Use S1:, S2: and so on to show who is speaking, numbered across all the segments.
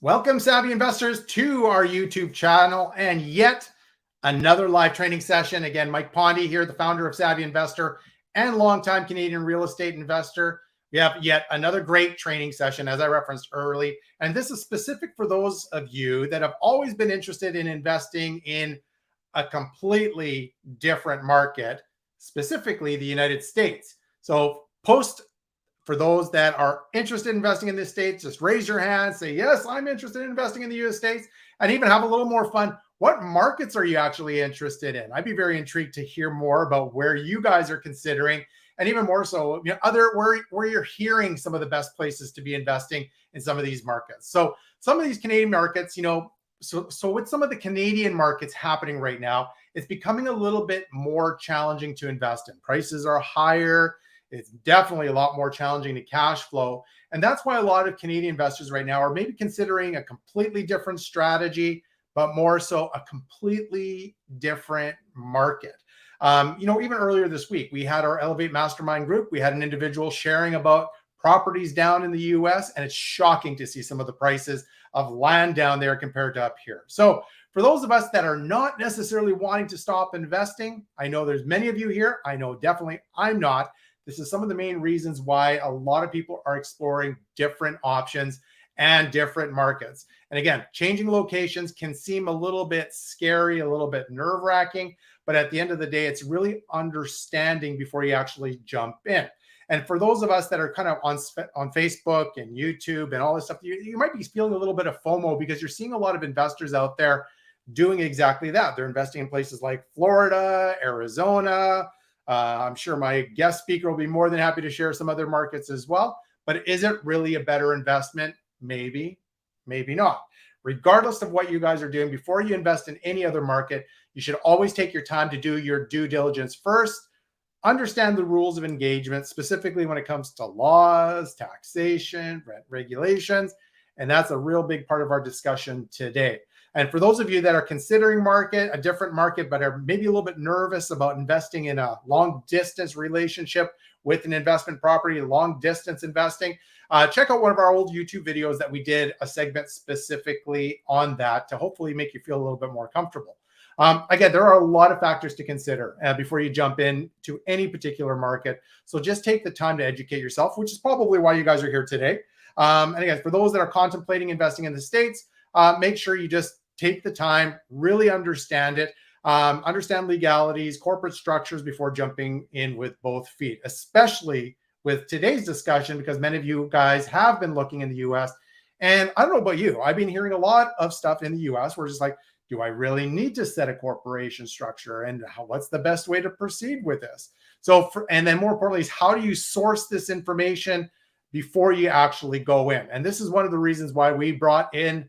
S1: Welcome, savvy investors, to our YouTube channel and yet another live training session. Again, Mike Pondy here, the founder of Savvy Investor and longtime Canadian real estate investor. We have yet another great training session, as I referenced early. And this is specific for those of you that have always been interested in investing in a completely different market, specifically the United States. So for those that are interested in investing in the States, just raise your hand, say, yes, I'm interested in investing in the US States, and even have a little more fun. What markets are you actually interested in? I'd be very intrigued to hear more about where you guys are considering, and even more so, where you're hearing some of the best places to be investing in some of these markets. So some of these Canadian markets, so with some of the Canadian markets happening right now, it's becoming a little bit more challenging to invest in. Prices are higher. It's definitely a lot more challenging to cash flow. And that's why a lot of Canadian investors right now are maybe considering a completely different strategy, but more so a completely different market. Even earlier this week, we had our Elevate Mastermind group. We had an individual sharing about properties down in the US, and it's shocking to see some of the prices of land down there compared to up here. So for those of us that are not necessarily wanting to stop investing, I know there's many of you here. I know definitely I'm not. This is some of the main reasons why a lot of people are exploring different options and different markets. And again, changing locations can seem a little bit scary, a little bit nerve-wracking, but at the end of the day, it's really understanding before you actually jump in. And for those of us that are kind of on Facebook and YouTube and all this stuff, you might be feeling a little bit of FOMO because you're seeing a lot of investors out there doing exactly that. They're investing in places like Florida, Arizona. I'm sure my guest speaker will be more than happy to share some other markets as well. But is it really a better investment? Maybe, maybe not. Regardless of what you guys are doing, before you invest in any other market, you should always take your time to do your due diligence first. Understand the rules of engagement, specifically when it comes to laws, taxation, rent regulations. And that's a real big part of our discussion today. And for those of you that are considering a different market, but are maybe a little bit nervous about investing in a long distance relationship with an investment property, long distance investing, check out one of our old YouTube videos that we did a segment specifically on that to hopefully make you feel a little bit more comfortable. Again, there are a lot of factors to consider before you jump into any particular market. So just take the time to educate yourself, which is probably why you guys are here today. And again, for those that are contemplating investing in the States, make sure you just take the time, really understand it, understand legalities, corporate structures before jumping in with both feet, especially with today's discussion, because many of you guys have been looking in the US. And I don't know about you, I've been hearing a lot of stuff in the US where it's just like, do I really need to set a corporation structure? And what's the best way to proceed with this? And then more importantly, is how do you source this information before you actually go in? And this is one of the reasons why we brought in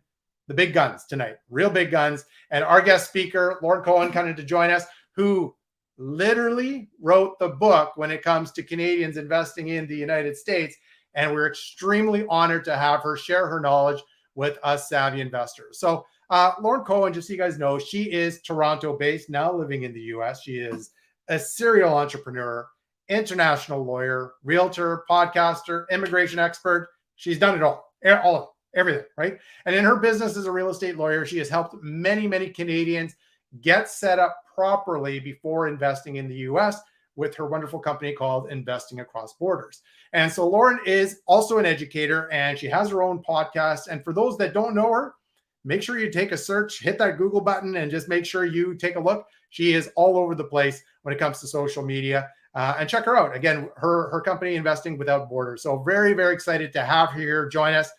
S1: the big guns tonight, real big guns. And our guest speaker, Lauren Cohen, coming to join us, who literally wrote the book when it comes to Canadians investing in the United States. And we're extremely honored to have her share her knowledge with us savvy investors. So Lauren Cohen, just so you guys know, she is Toronto-based, now living in the US. She is a serial entrepreneur, international lawyer, realtor, podcaster, immigration expert. She's done it all of it. Everything, right? And in her business as a real estate lawyer, she has helped many, many Canadians get set up properly before investing in the US with her wonderful company called Investing Across Borders. And so Lauren is also an educator, and she has her own podcast. And for those that don't know her, make sure you take a search, hit that Google button, and just make sure you take a look. She is all over the place when it comes to social media. And check her out. Again, her company, Investing Without Borders. So very, very excited to have her here join us.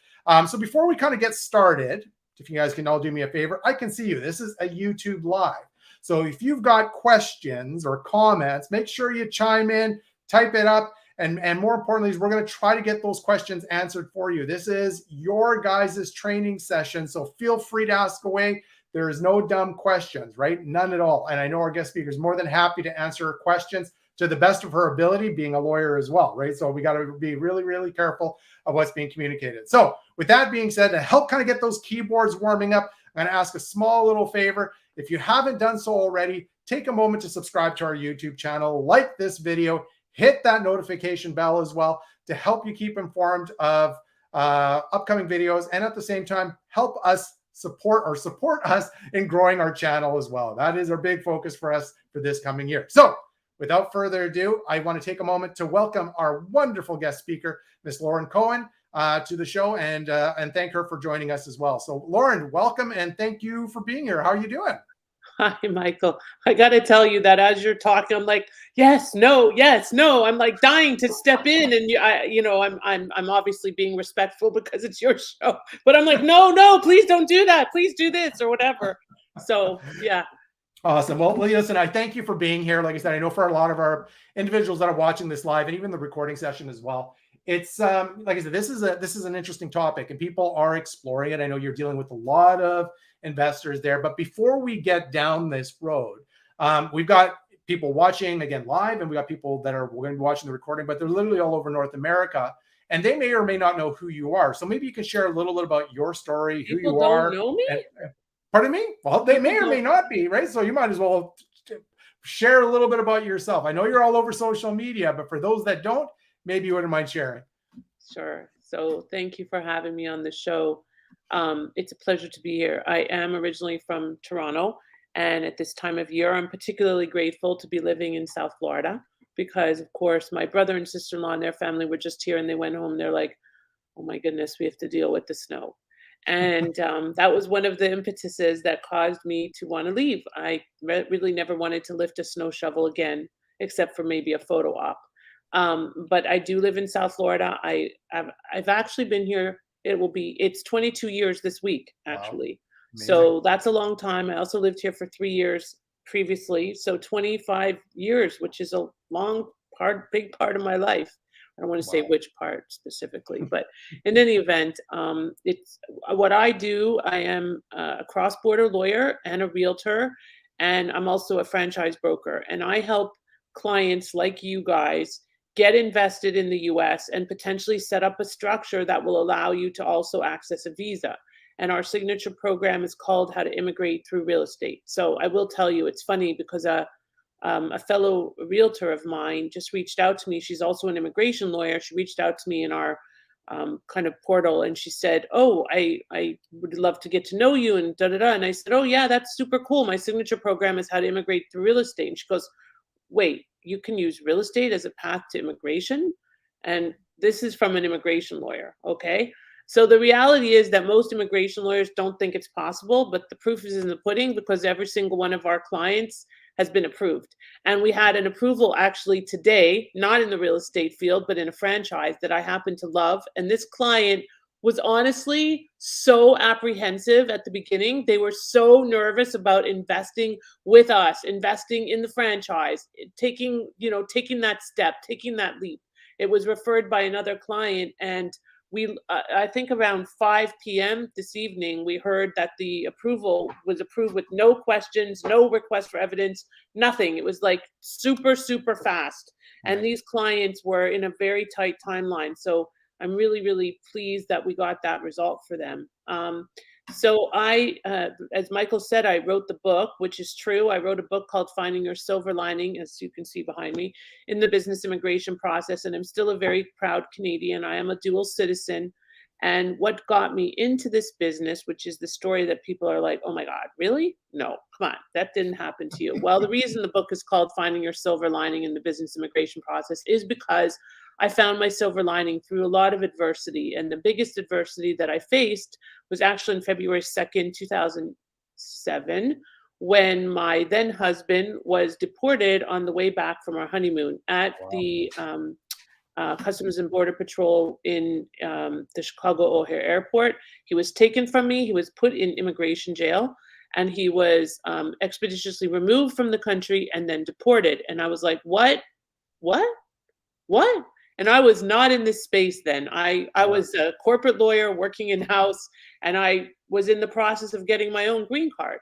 S1: So before we kind of get started, if you guys can all do me a favor, I can see you. This is a YouTube live. So if you've got questions or comments, make sure you chime in, type it up. And more importantly, is we're going to try to get those questions answered for you. This is your guys' training session. So feel free to ask away. There is no dumb questions, right? None at all. And I know our guest speaker is more than happy to answer questions to the best of her ability, being a lawyer as well, right? So we got to be really, really careful of what's being communicated. So with that being said, to help kind of get those keyboards warming up, I'm going to ask a small little favor. If you haven't done so already, take a moment to subscribe to our YouTube channel, like this video, hit that notification bell as well to help you keep informed of upcoming videos, and at the same time, help us support us in growing our channel as well. That is our big focus for us for this coming year. So without further ado, I want to take a moment to welcome our wonderful guest speaker, Miss Lauren Cohen, to the show, and thank her for joining us as well. So Lauren, welcome, and thank you for being here. How are you doing?
S2: Hi, Michael. I got to tell you that as you're talking, I'm like, yes, no, yes, no. I'm like dying to step in, and I'm obviously being respectful because it's your show. But I'm like, no, no, please don't do that. Please do this or whatever. So yeah.
S1: Awesome. Well, listen, I thank you for being here. Like I said, I know for a lot of our individuals that are watching this live, and even the recording session as well, it's like I said, this is an interesting topic, and people are exploring it. I know you're dealing with a lot of investors there, but before we get down this road, we've got people watching again live, and we got people that are going to be watching the recording, but they're literally all over North America, and they may or may not know who you are. So maybe you can share a little bit about your story, who
S2: People
S1: you
S2: don't
S1: are.
S2: know me?
S1: Pardon me? Well, they may or may
S2: People
S1: not be, right? So you might as well share a little bit about yourself. I know you're all over social media, but for those that don't, maybe you wouldn't mind sharing.
S2: Sure. So thank you for having me on the show. It's a pleasure to be here. I am originally from Toronto, and at this time of year, I'm particularly grateful to be living in South Florida because, of course, my brother and sister-in-law and their family were just here, and they went home. They're like, "Oh my goodness, we have to deal with the snow." And that was one of the impetuses that caused me to want to leave. I really never wanted to lift a snow shovel again, except for maybe a photo op. But I do live in South Florida. I've actually been here. It's 22 years this week,
S1: Wow.
S2: actually.
S1: Amazing.
S2: So that's a long time. I also lived here for 3 years previously. So 25 years, which is a big part of my life. I don't want to say
S1: Wow.
S2: which part specifically, but in any event, it's what I do. I am a cross-border lawyer and a realtor, and I'm also a franchise broker. And I help clients like you guys get invested in the US and potentially set up a structure that will allow you to also access a visa. And our signature program is called How to Immigrate Through Real Estate. So I will tell you, it's funny because a fellow realtor of mine just reached out to me. She's also an immigration lawyer. She reached out to me in our kind of portal, and she said, "Oh, I would love to get to know you," and da da da. And I said, "Oh yeah, that's super cool. My signature program is How to Immigrate Through Real Estate." And she goes, "Wait, you can use real estate as a path to immigration?" And this is from an immigration lawyer. Okay. So the reality is that most immigration lawyers don't think it's possible, but the proof is in the pudding because every single one of our clients has been approved. And we had an approval actually today, not in the real estate field, but in a franchise that I happen to love. And this client was honestly so apprehensive at the beginning. They were so nervous about investing with us, investing in the franchise, taking that step, taking that leap. It was referred by another client, and I think around 5 p.m. this evening, we heard that the approval was approved with no questions, no request for evidence, nothing. It was like super, super fast. And
S1: Right.
S2: these clients were in a very tight timeline. So I'm really, really pleased that we got that result for them. As Michael said, I wrote the book, which is true. I wrote a book called Finding Your Silver Lining, as you can see behind me, in the business immigration process. And I'm still a very proud Canadian. I am a dual citizen. And what got me into this business, which is the story that people are like, "Oh my God, really? No, come on, that didn't happen to you." Well, the reason the book is called Finding Your Silver Lining in the Business Immigration Process is because I found my silver lining through a lot of adversity. And the biggest adversity that I faced was actually on February 2nd, 2007, when my then husband was deported on the way back from our honeymoon at
S1: Wow.
S2: the Customs and Border Patrol in the Chicago O'Hare Airport. He was taken from me. He was put in immigration jail, and he was expeditiously removed from the country and then deported. And I was like, what? What? What? And I was not in this space then. I
S1: Yeah.
S2: was a corporate lawyer working in house, and I was in the process of getting my own green card.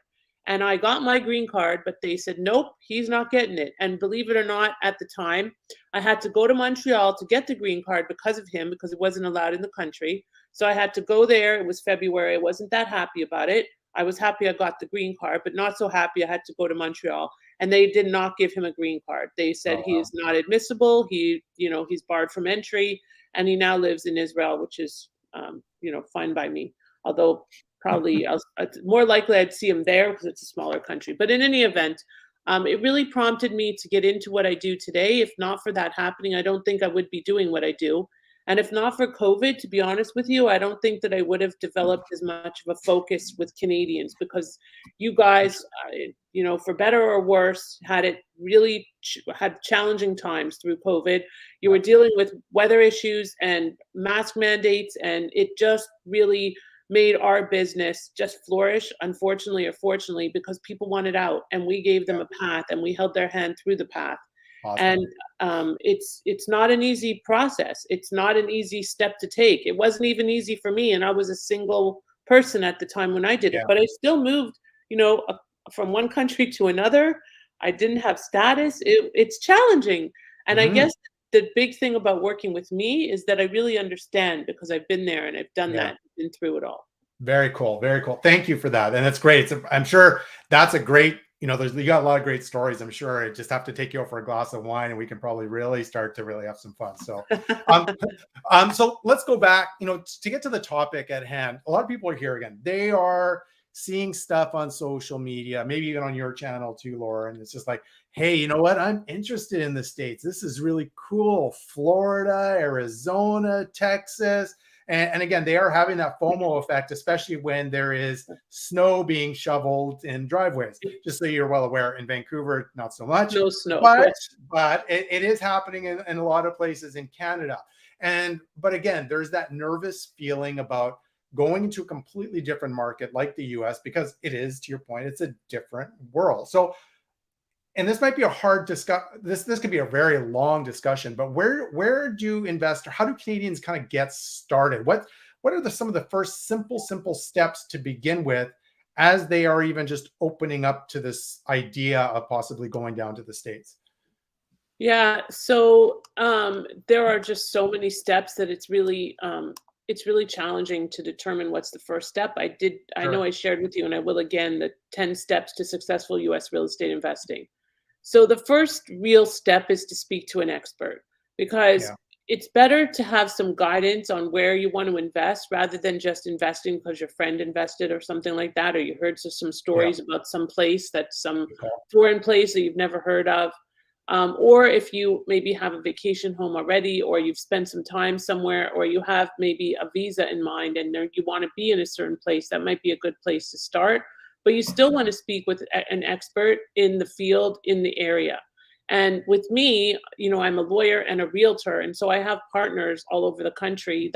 S2: And I got my green card, but they said, nope, he's not getting it. And believe it or not, at the time, I had to go to Montreal to get the green card because of him, because it wasn't allowed in the country. So I had to go there. It was February. I wasn't that happy about it. I was happy I got the green card, but not so happy I had to go to Montreal. And they did not give him a green card. They said
S1: Oh,
S2: he
S1: wow.
S2: is not admissible. He's barred from entry, and he now lives in Israel, which is fine by me. Although probably it's more likely I'd see him there because it's a smaller country. But in any event, it really prompted me to get into what I do today. If not for that happening, I don't think I would be doing what I do. And if not for COVID, to be honest with you, I don't think that I would have developed as much of a focus with Canadians, because you guys, for better or worse, had it really had challenging times through COVID. You were dealing with weather issues and mask mandates, and it just really made our business just flourish, unfortunately or fortunately, because people wanted out and we gave them a path and we held their hand through the path.
S1: Awesome.
S2: And it's not an easy process. It's not an easy step to take. It wasn't even easy for me, and I was a single person at the time when I did it. But I still moved, from one country to another. I didn't have status. It's challenging, and I guess the big thing about working with me is that I really understand, because I've been there and I've done that, been through it all.
S1: Very cool. Very cool. Thank you for that. And that's great. I'm sure that's a great, you got a lot of great stories. I'm sure I just have to take you out for a glass of wine and we can probably really start to really have some fun. So, so let's go back, to get to the topic at hand. A lot of people are here again. They are seeing stuff on social media, maybe even on your channel too, Lauren. It's just like, hey, you know what? I'm interested in the States. This is really cool. Florida, Arizona, Texas. And again, they are having that FOMO effect, especially when there is snow being shoveled in driveways. Just so you're well aware, in Vancouver, not so much.
S2: No snow.
S1: But it is happening in a lot of places in Canada. But again, there's that nervous feeling about going into a completely different market like the US, because it is, to your point, it's a different world. So, and this might be a hard discuss. This could be a very long discussion, but how do Canadians kind of get started? What are some of the first simple steps to begin with, as they are even just opening up to this idea of possibly going down to the States?
S2: Yeah. So there are just so many steps that it's really challenging to determine what's the first step. I know I shared with you, and I will again, the 10 steps to successful US real estate investing. So the first real step is to speak to an expert, because it's better to have some guidance on where you want to invest rather than just investing because your friend invested or something like that, or you heard some stories about some place that's some foreign place that you've never heard of. Or if you maybe have a vacation home already, or you've spent some time somewhere, or you have maybe a visa in mind and you want to be in a certain place, that might be a good place to start. But you still want to speak with an expert in the field, in the area. And with me, I'm a lawyer and a realtor. And so I have partners all over the country,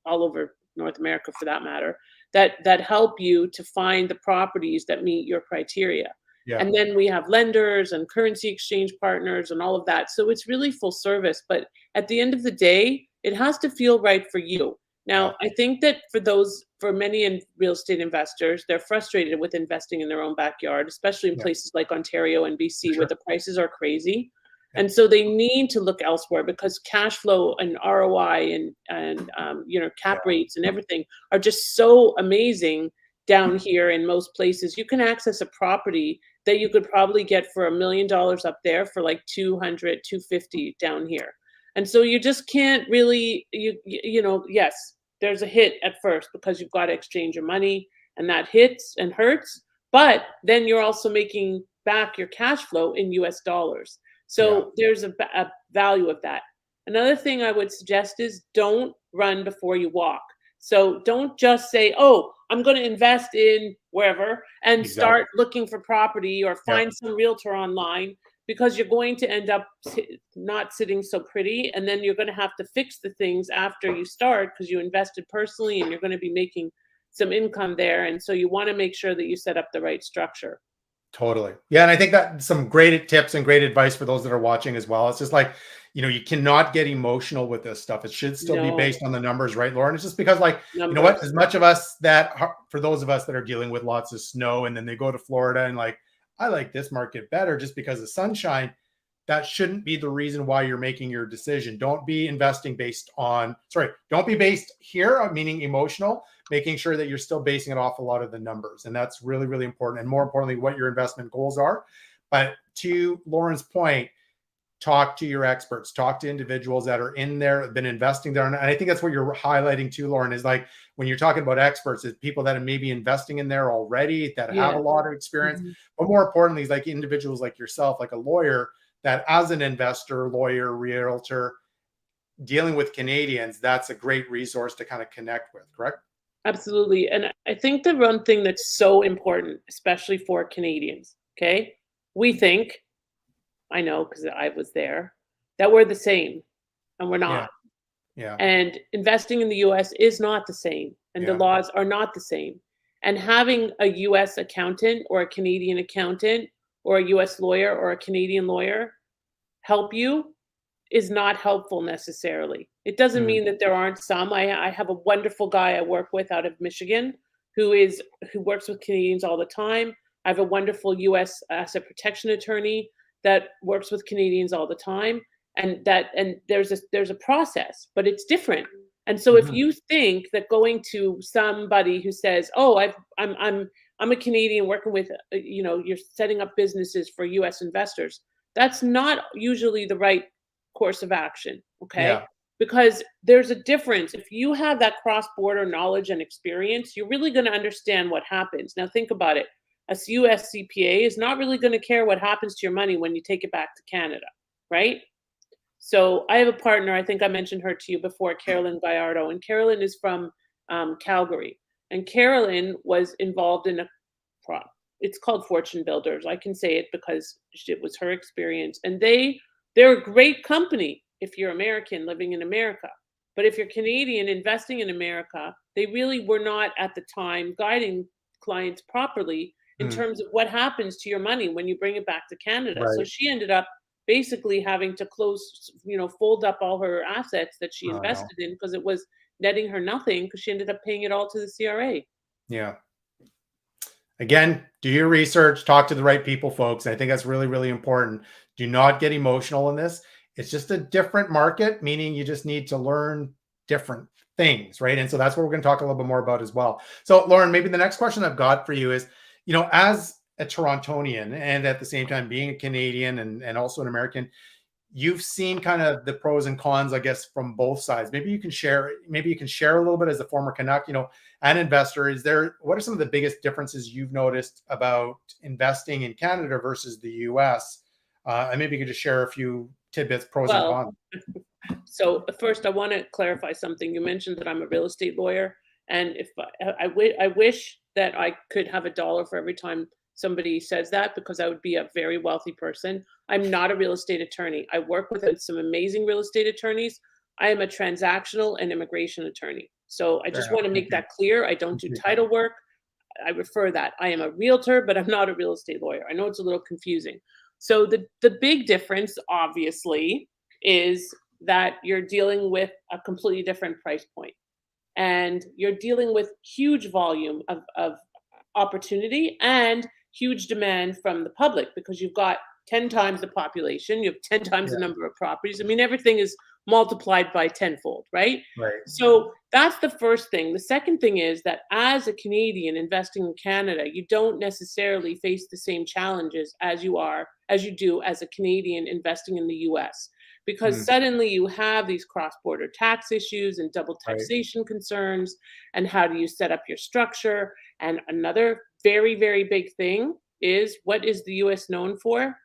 S2: all over North America for that matter, that help you to find the properties that meet your criteria. Yeah. And then we have lenders and currency exchange partners and all of that. So it's really full service. But at the end of the day, it has to feel right for you. Now, I think that for many real estate investors, they're frustrated with investing in their own backyard, especially in places like Ontario and BC, where the prices are crazy. And so they need to look elsewhere, because cash flow and ROI and cap rates and everything are just so amazing down here. In most places, you can access a property that you could probably get for $1 million up there for like 200, 250 down here. And so you just can't really, yes, there's a hit at first because you've got to exchange your money, and that hits and hurts. But then you're also making back your cash flow in US dollars. So there's a value of that. Another thing I would suggest is don't run before you walk. So don't just say, oh, I'm going to invest in wherever and start looking for property or find some realtor online, because you're going to end up not sitting so pretty. And then you're going to have to fix the things after you start, because you invested personally and you're going to be making some income there. And so you want to make sure that you set up the right structure.
S1: Totally. Yeah. And I think that some great tips and great advice for those that are watching as well. It's just like, you cannot get emotional with this stuff. It should still be based on the numbers, right, Lauren? It's just because, like, you know what, as much of us for those of us that are dealing with lots of snow, and then they go to Florida and like, I like this market better just because of sunshine, that shouldn't be the reason why you're making your decision. Don't be investing don't be based here, meaning emotional, making sure that you're still basing it off a lot of the numbers. And that's really, really important. And more importantly, what your investment goals are. But to Lauren's point, talk to your experts, talk to individuals that are in there, have been investing there. And I think that's what you're highlighting too, Lauren, is like when you're talking about experts, it's people that are maybe investing in there already, that have a
S2: Yeah.
S1: lot of experience.
S2: Mm-hmm.
S1: But more importantly, is like individuals like yourself, like a lawyer, that as an investor, lawyer, realtor, dealing with Canadians, that's a great resource to kind of connect with, correct?
S2: Absolutely. And I think the one thing that's so important, especially for Canadians, okay, we think, I know because I was there, that we're the same, and we're
S1: Yeah.
S2: not.
S1: Yeah.
S2: And investing in the US is not the same, and the
S1: Yeah.
S2: laws are not the same. And having a US accountant or a Canadian accountant or a US lawyer or a Canadian lawyer help you is not helpful necessarily. It doesn't
S1: Mm.
S2: mean that there aren't some. I have a wonderful guy I work with out of Michigan who works with Canadians all the time. I have a wonderful US asset protection attorney that works with Canadians all the time. And there's a process, but it's different. And so if
S1: Mhm.
S2: you think that going to somebody who says, "Oh, I'm a Canadian working with you're setting up businesses for US investors," that's not usually the right course of action, okay?
S1: Yeah.
S2: Because there's a difference. If you have that cross-border knowledge and experience, you're really going to understand what happens. Now, think about it. A US CPA is not really going to care what happens to your money when you take it back to Canada, right? So I have a partner, I think I mentioned her to you before, Carolyn Gallardo, and Carolyn is from Calgary. And Carolyn was involved in it's called Fortune Builders. I can say it because it was her experience. And they're a great company if you're American living in America. But if you're Canadian investing in America, they really were not at the time guiding clients properly in
S1: Mm.
S2: terms of what happens to your money when you bring it back to Canada. So
S1: Right.
S2: she ended up basically having to fold up all her assets that she
S1: Oh, no.
S2: invested in because it was netting her nothing because she ended up paying it all to the CRA.
S1: Yeah. Again, do your research, talk to the right people, folks. I think that's really, really important. Do not get emotional in this. It's just a different market, meaning you just need to learn different things, right? And so that's what we're going to talk a little bit more about as well. So, Lauren, maybe the next question I've got for you is, as a Torontonian and at the same time being a Canadian and also an American, you've seen kind of the pros and cons, I guess, from both sides. Maybe you can share a little bit as a former Canuck, an investor. What are some of the biggest differences you've noticed about investing in Canada versus the US? And maybe you could just share a few tidbits, pros and
S2: Well,
S1: cons.
S2: so first, I want to clarify something. You mentioned that I'm a real estate lawyer, and if I wish that I could have a dollar for every time somebody says that, because I would be a very wealthy person. I'm not a real estate attorney. I work with some amazing real estate attorneys. I am a transactional and immigration attorney. So I
S1: Fair
S2: just
S1: enough.
S2: want to make that clear. I don't do
S1: Mhm.
S2: title work. I refer that. I am a realtor, but I'm not a real estate lawyer. I know it's a little confusing. So the big difference, obviously, is that you're dealing with a completely different price point, and you're dealing with huge volume of opportunity and huge demand from the public because you've got 10 times the population, you have 10 times
S1: Yeah.
S2: the number of properties. I mean, everything is multiplied by tenfold, right?
S1: Right.
S2: So that's the first thing. The second thing is that as a Canadian investing in Canada, you don't necessarily face the same challenges as you do as a Canadian investing in the US, because
S1: Mm.
S2: suddenly you have these cross-border tax issues and double
S1: Right.
S2: taxation concerns, and how do you set up your structure? And another very, very big thing is, what is the US known for?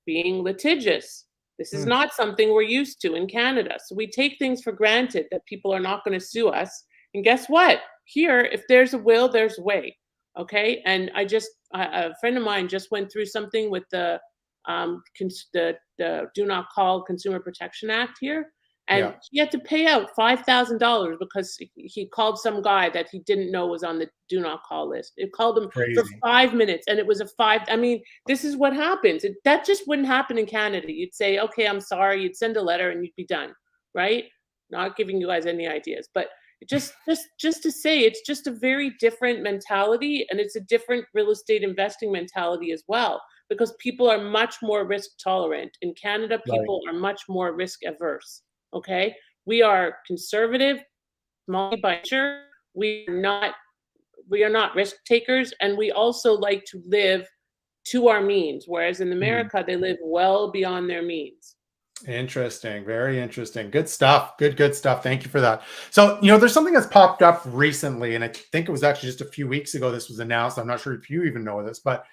S2: Being litigious. This is
S1: Mm.
S2: not something we're used to in Canada. So we take things for granted that people are not going to sue us. And guess what? Here, if there's a will, there's a way. Okay. And a friend of mine just went through something with the Do Not Call Consumer Protection Act here. And
S1: Yeah.
S2: he had to pay out $5,000 because he called some guy that he didn't know was on the do not call list. It called him for
S1: Crazy.
S2: 5 minutes, and it was I mean, this is what happens. That just wouldn't happen in Canada. You'd say, okay, I'm sorry. You'd send a letter and you'd be done, right? Not giving you guys any ideas, but just to say, it's just a very different mentality, and it's a different real estate investing mentality as well, because people are much more risk tolerant. In Canada,
S1: Right.
S2: people are much more risk averse. Okay, we are conservative, small by nature. We are not risk takers, and we also like to live to our means, whereas in
S1: Mm.
S2: America they live well beyond their means.
S1: Interesting. Very interesting. Good stuff. Good stuff. Thank you for that. So, there's something that's popped up recently, and I think it was actually just a few weeks ago this was announced. I'm not sure if you even know this, but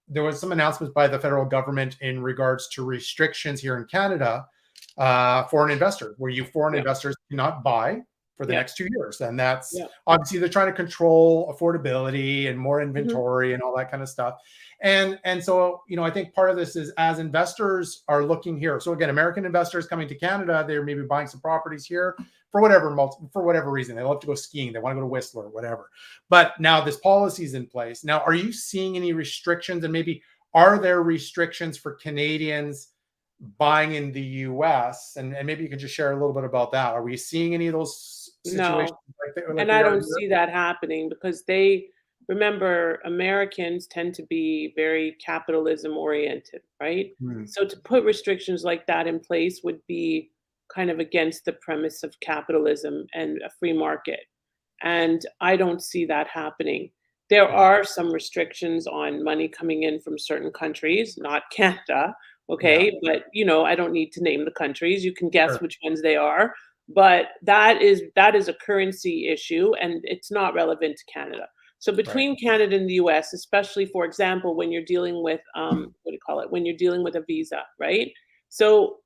S1: there was some announcements by the federal government in regards to restrictions here in Canada, foreign investors, where you foreign
S2: Yeah,
S1: investors cannot buy for the
S2: yeah,
S1: next 2 years. And that's
S2: yeah.
S1: obviously they're trying to control affordability and more
S2: Hmm.
S1: inventory and all that kind of stuff. And so, I think part of this is as investors are looking here. So again, American investors coming to Canada, they're maybe buying some properties here for whatever reason. They love to go skiing, they want to go to Whistler, whatever. But now this policy is in place. Now, are you seeing any restrictions, and maybe are there restrictions for Canadians buying in the US? And maybe you can just share a little bit about that. Are we seeing any of those situations
S2: No.
S1: like
S2: And
S1: we
S2: I
S1: are
S2: don't
S1: here?
S2: see that happening because they remember Americans tend to be very capitalism oriented, right?
S1: Hmm.
S2: So to put restrictions like that in place would be kind of against the premise of capitalism and a free market. And I don't see that happening. There
S1: Yeah.
S2: are some restrictions on money coming in from certain countries, not Canada,
S1: Yeah.
S2: okay? But, I don't need to name the countries. You can guess
S1: Sure.
S2: which ones they are. But that is a currency issue, and it's not relevant to Canada. So
S1: Right.
S2: between Canada and the US, especially, for example, when you're dealing with, what do you call it? When you're dealing with a visa, right? So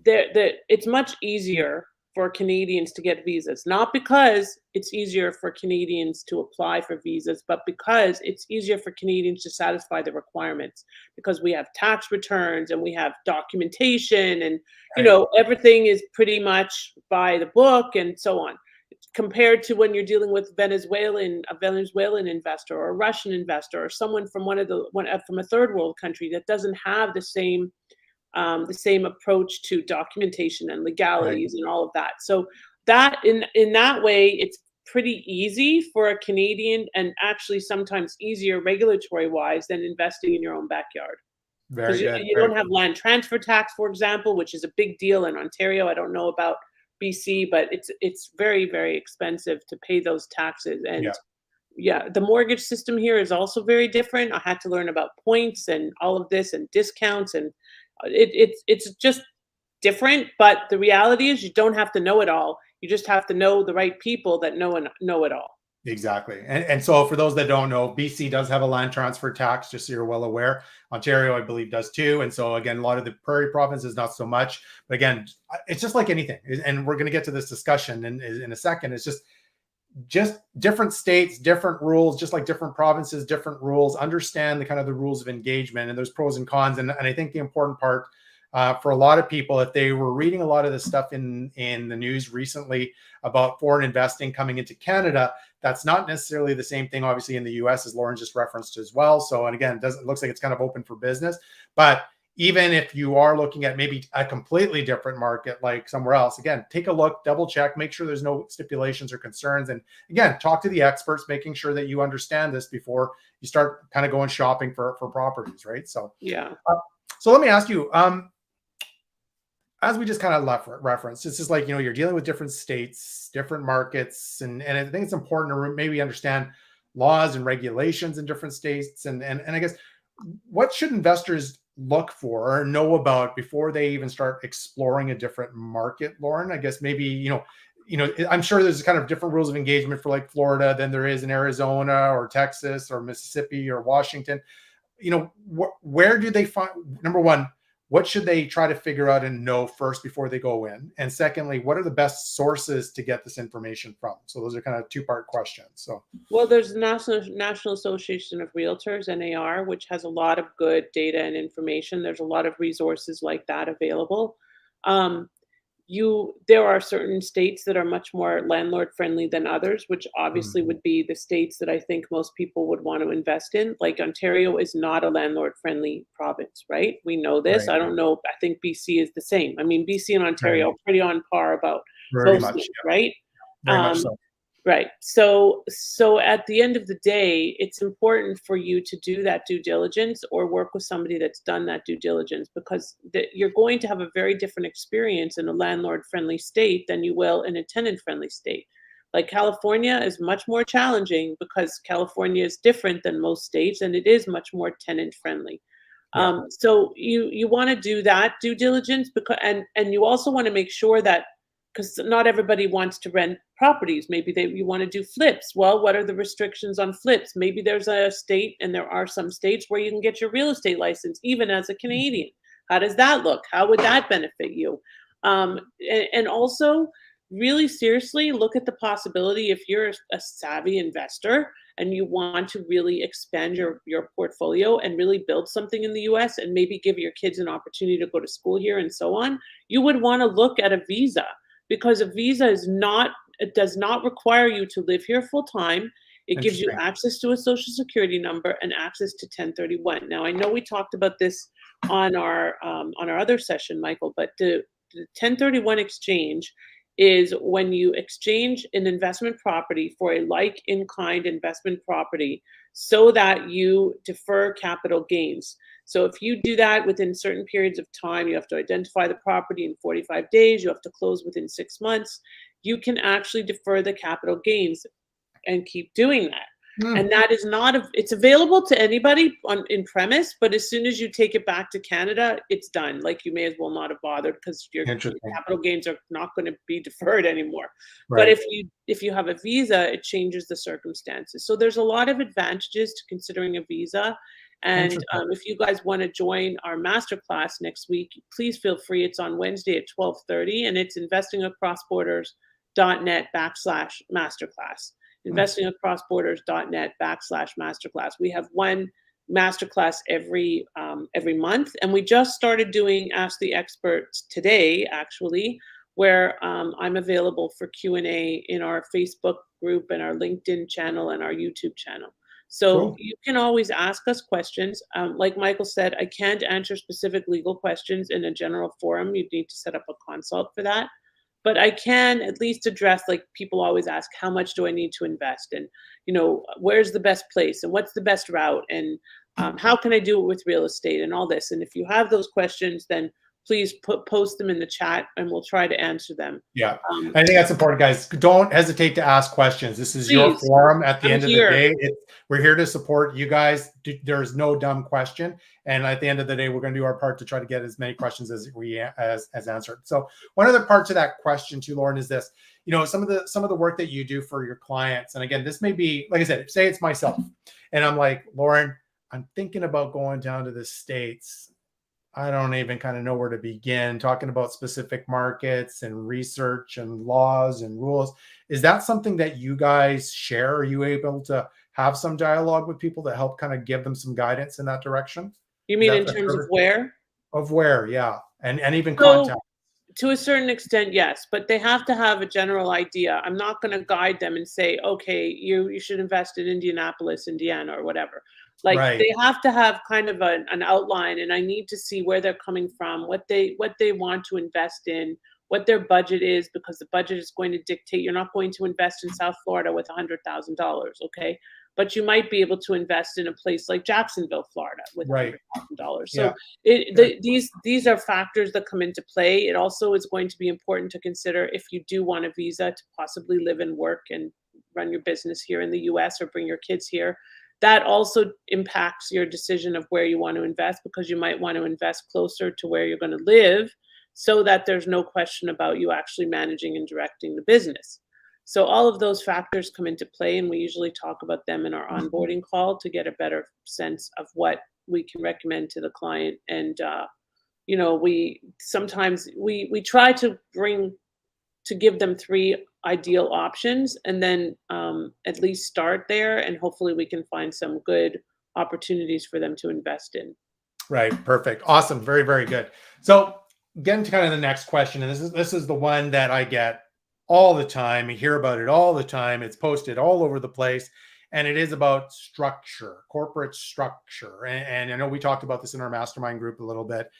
S2: it's much easier for Canadians to get visas, not because it's easier for Canadians to apply for visas, but because it's easier for Canadians to satisfy the requirements because we have tax returns and we have documentation and
S1: Right.
S2: everything is pretty much by the book and so on. Compared to when you're dealing with a Venezuelan investor or a Russian investor or someone from from a third world country that doesn't have the same approach to documentation and
S1: Right.
S2: legalities and all of that. So that in that way, it's pretty easy for a Canadian, and actually sometimes easier regulatory wise than investing in your own backyard
S1: Very
S2: because
S1: good.
S2: you
S1: Very
S2: don't have land transfer tax, for example, which is a big deal in Ontario. I don't know about BC, but it's very very expensive to pay those taxes.
S1: Yeah.
S2: And yeah, the mortgage system here is also very different. I had to learn about points and all of this and discounts, and it's just different. But the reality is, you don't have to know it all. You just have to know the right people that know it all.
S1: Exactly. And so for those that don't know, BC does have a land transfer tax, just so you're well aware. Ontario, I believe, does too. And so again, a lot of the prairie provinces, not so much. But again, it's just like anything. And we're going to get to this discussion in a second. It's just different states, different rules, just like different provinces, different rules. Understand the kind of the rules of engagement, and there's pros and cons. And I think the important part for a lot of people, if they were reading a lot of this stuff in the news recently about foreign investing coming into Canada, that's not necessarily the same thing, obviously, in the US, as Lauren just referenced as well. So, and again, it looks like it's kind of open for business. But even if you are looking at maybe a completely different market like somewhere else, again, take a look, double check, make sure there's no stipulations or concerns. And again, talk to the experts, making sure that you understand this before you start kind of going shopping for properties, right? So,
S2: Yeah.
S1: uh, so let me ask you, as we just kind of left reference, this is like, you're dealing with different states, different markets, and I think it's important to maybe understand laws and regulations in different states. And I guess, what should investors look for or know about before they even start exploring a different market, Lauren? I guess maybe, I'm sure there's kind of different rules of engagement for like Florida than there is in Arizona or Texas or Mississippi or Washington. Where do they find, number one, what should they try to figure out and know first before they go in? And secondly, what are the best sources to get this information from? So those are kind of two-part questions. So
S2: Well, there's the National Association of Realtors, NAR, which has a lot of good data and information. There's a lot of resources like that available. Um, there are certain states that are much more landlord friendly than others, which
S1: mm,
S2: obviously would be the states that I think most people would want to invest in. Like Ontario is not a landlord friendly province, right? We know this.
S1: right,
S2: I don't know. I think BC is the same. I mean, BC and
S1: right,
S2: Ontario are pretty on par about
S1: very
S2: most
S1: much,
S2: things,
S1: yeah,
S2: right?
S1: very much
S2: Um,
S1: so.
S2: Right. So at the end of the day, it's important for you to do that due diligence or work with somebody that's done that due diligence, because you're going to have a very different experience in a landlord friendly state than you will in a tenant friendly state. Like California is much more challenging because California is different than most states and it is much more tenant friendly.
S1: Yeah.
S2: So you want to do that due diligence, because and you also want to make sure that, because not everybody wants to rent properties. Maybe you want to do flips. Well, what are the restrictions on flips? Maybe there's a state, and there are some states where you can get your real estate license even as a Canadian. How does that look? How would that benefit you? And also, really seriously look at the possibility, if you're a savvy investor and you want to really expand your portfolio and really build something in the US and maybe give your kids an opportunity to go to school here and so on, you would want to look at a visa, because a visa it does not require you to live here full time. It gives you
S1: Interesting.
S2: access to a social security number and access to 1031. Now, I know we talked about this on our other session, Michael, but the 1031 exchange is when you exchange an investment property for a like-in-kind investment property so that you defer capital gains. So if you do that within certain periods of time, you have to identify the property in 45 days, you have to close within 6 months, you can actually defer the capital gains and keep doing that. And that is not it's available to anybody in premise, but as soon as you take it back to Canada, it's done. Like, you may as well not have bothered, because your
S1: Interesting.
S2: capital gains are not going to be deferred anymore. But
S1: Right.
S2: if you have a visa, it changes the circumstances. So there's a lot of advantages to considering a visa. And
S1: Interesting.
S2: if you guys want to join our masterclass next week, please feel free. It's on Wednesday at 12:30, and it's investingacrossborders.net/masterclass. investingacrossborders.net/masterclass. We have one masterclass every month, and we just started doing Ask the Experts today, actually, where I'm available for Q&A in our Facebook group and our LinkedIn channel and our YouTube channel. So
S1: Cool.
S2: you can always ask us questions. Like Michael said, I can't answer specific legal questions in a general forum. You'd need to set up a consult for that. But I can at least address, like, people always ask, how much do I need to invest? And, where's the best place? And what's the best route? And how can I do it with real estate and all this? And if you have those questions, then please post them in the chat and we'll try to answer them.
S1: Yeah, I think that's important, guys. Don't hesitate to ask questions. This is your
S2: Please,
S1: forum. At the
S2: I'm
S1: end of the
S2: here.
S1: day, we're here to support you guys. There's no dumb question, and at the end of the day, we're going to do our part to try to get as many questions as answered. So one other part to that question too, Lauren, is this: some of the work that you do for your clients, and again, this may be, like I said, say it's myself, and I'm like, Lauren, I'm thinking about going down to the States. I don't even kind of know where to begin talking about specific markets and research and laws and rules. Is that something that you guys share? Are you able to have some dialogue with people to help kind of give them some guidance in that direction?
S2: You
S1: Is
S2: mean
S1: that
S2: in terms of where?
S1: of where? Yeah. And even
S2: So,
S1: contact.
S2: to a certain extent, yes, but they have to have a general idea. I'm not going to guide them and say, okay, you should invest in Indianapolis, Indiana, or whatever. Like,
S1: Right.
S2: they have to have kind of an outline, and I need to see where they're coming from, what they want to invest in, what their budget is, because the budget is going to dictate. You're not going to invest in South Florida with $100,000, okay? But you might be able to invest in a place like Jacksonville, Florida, with
S1: Right.
S2: $100,000.
S1: Yeah.
S2: So these are factors that come into play. It also is going to be important to consider if you do want a visa to possibly live and work and run your business here in the US or bring your kids here. That also impacts your decision of where you want to invest, because you might want to invest closer to where you're going to live so that there's no question about you actually managing and directing the business. So all of those factors come into play, and we usually talk about them in our onboarding call to get a better sense of what we can recommend to the client. And we sometimes we try to give them 3 ideal options, and then at least start there, and hopefully we can find some good opportunities for them to invest in.
S1: Right. Perfect. Awesome. Very, very good. So getting to kind of the next question, and this is the one that I get all the time. I hear about it all the time. It's posted all over the place. And it is about structure, corporate structure. And I know we talked about this in our mastermind group a little bit.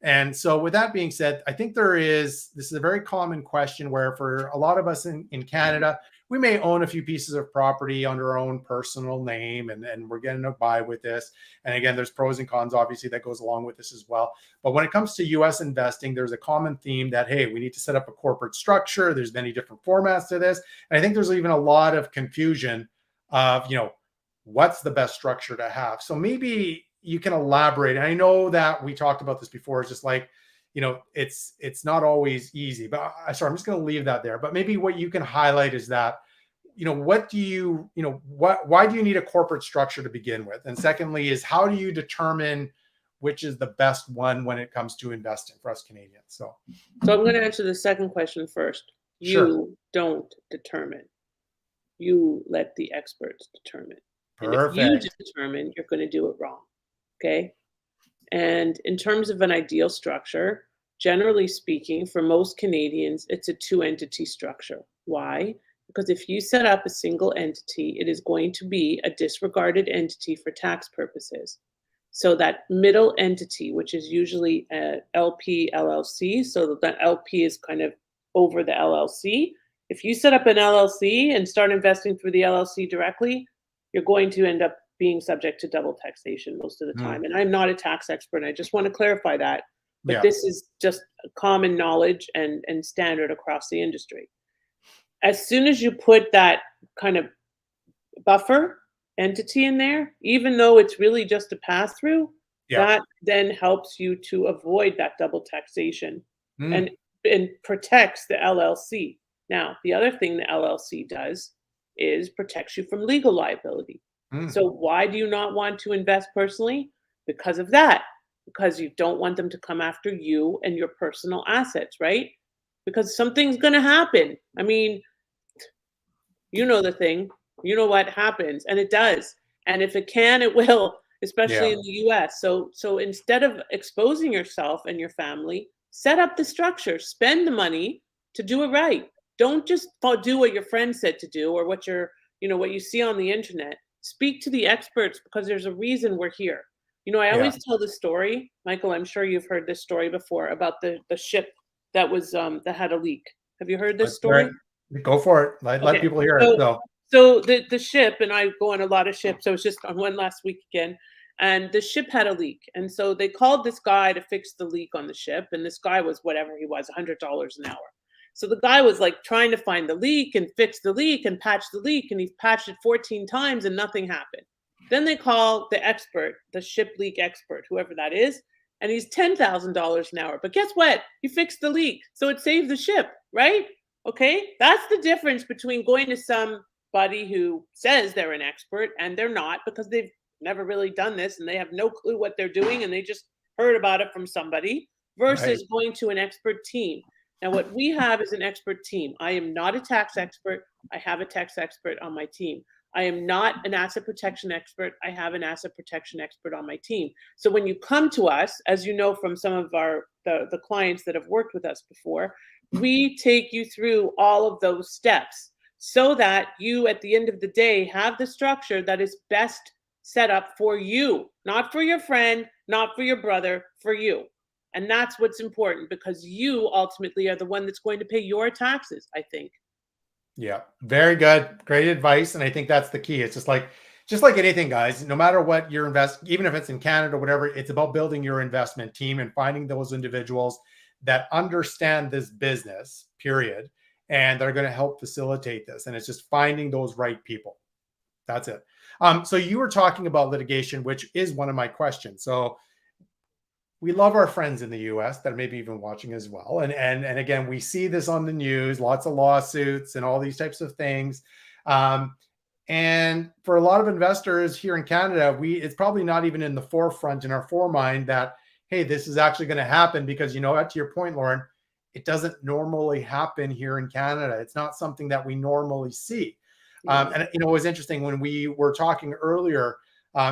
S1: And so with that being said, I think this is a very common question where for a lot of us in Canada, we may own a few pieces of property under our own personal name, and we're getting by with this. And again, there's pros and cons, obviously, that goes along with this as well. But when it comes to US investing, there's a common theme that, hey, we need to set up a corporate structure. There's many different formats to this. And I think there's even a lot of confusion of, what's the best structure to have. So maybe you can elaborate. And I know that we talked about this before. It's just like, it's not always easy, but sorry, I'm just going to leave that there. But maybe what you can highlight is that, what do you, why do you need a corporate structure to begin with? And secondly is, how do you determine which is the best one when it comes to investing for us Canadians? So
S2: I'm going to answer the second question first.
S1: Sure.
S2: You don't determine. You let the experts determine. And if you
S1: Perfect.
S2: determine, you're going to do it wrong. Okay. And in terms of an ideal structure, generally speaking, for most Canadians, it's a two-entity structure. Why? Because if you set up a single entity, it is going to be a disregarded entity for tax purposes. So that middle entity, which is usually a LP, LLC, so that LP is kind of over the LLC. If you set up an LLC and start investing through the LLC directly, you're going to end up being subject to double taxation most of the time. And I'm not a tax expert. I just want to clarify that. But this is just common knowledge and standard across the industry. As soon as you put that kind of buffer entity in there, even though it's really just a pass through, that then helps you to avoid that double taxation and protects the LLC. Now, the other thing the LLC does is protects you from legal liability. So why do you not want to invest personally? Because of that. Because you don't want them to come after you and your personal assets, right? Because something's going to happen. I mean, you know the thing. You know what happens, and it does. And if it can, it will, especially in the US. So instead of exposing yourself and your family, set up the structure, spend the money to do it right. Don't just do what your friend said to do or what what you see on the internet. Speak to the experts because there's a reason we're here. I always tell the story, Michael, I'm sure you've heard this story before about the ship that was that had a leak. Have you heard this story?
S1: Go for it. Let people hear it.
S2: So the ship, and I go on a lot of ships. I was just on one last week again, and the ship had a leak. And so they called this guy to fix the leak on the ship. And this guy was whatever he was, $100 an hour. So the guy was like trying to find the leak and fix the leak and patch the leak. And he patched it 14 times and nothing happened. Then they call the expert, the ship leak expert, whoever that is. And he's $10,000 an hour. But guess what? He fixed the leak. So it saved the ship, right? Okay. That's the difference between going to somebody who says they're an expert and they're not, because they've never really done this and they have no clue what they're doing and they just heard about it from somebody, versus going to an expert team. Now, what we have is an expert team. I am not a tax expert. I have a tax expert on my team. I am not an asset protection expert. I have an asset protection expert on my team. So when you come to us, as you know from some of the clients that have worked with us before, we take you through all of those steps so that you, at the end of the day, have the structure that is best set up for you, not for your friend, not for your brother, for you. And that's what's important, because you ultimately are the one that's going to pay your taxes, I think.
S1: Yeah, very good. Great advice. And I think that's the key. It's just like anything, guys, no matter what you're investing, even if it's in Canada or whatever, it's about building your investment team and finding those individuals that understand this business, period, and they're going to help facilitate this. And it's just finding those right people. That's it. So you were talking about litigation, which is one of my questions. So we love our friends in the US that are maybe even watching as well. And again, we see this on the news, lots of lawsuits and all these types of things. And for a lot of investors here in Canada, it's probably not even in the forefront in our foremind that, hey, this is actually going to happen, because, to your point, Lauren, it doesn't normally happen here in Canada. It's not something that we normally see. And it was interesting when we were talking earlier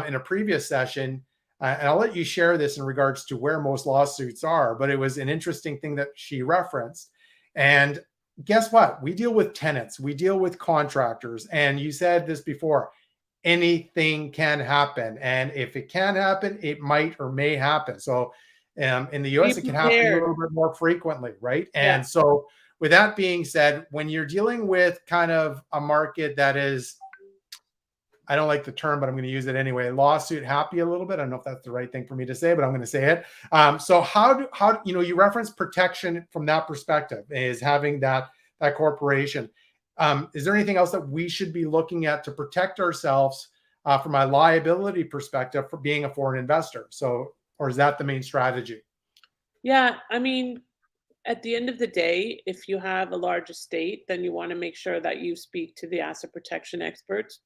S1: in a previous session, and I'll let you share this in regards to where most lawsuits are, but it was an interesting thing that she referenced. And guess what? We deal with tenants, we deal with contractors. And you said this before, anything can happen. And if it can happen, it might or may happen. So in the US, it can happen a little bit more frequently, right? And so with that being said, when you're dealing with kind of a market that is, I don't like the term, but I'm going to use it anyway, lawsuit happy a little bit. I don't know if that's the right thing for me to say, but I'm going to say it. So how you reference protection from that perspective, is having that corporation. Is there anything else that we should be looking at to protect ourselves from a liability perspective for being a foreign investor. So, or is that the main strategy?
S2: Yeah, I mean, at the end of the day, if you have a large estate, then you want to make sure that you speak to the asset protection experts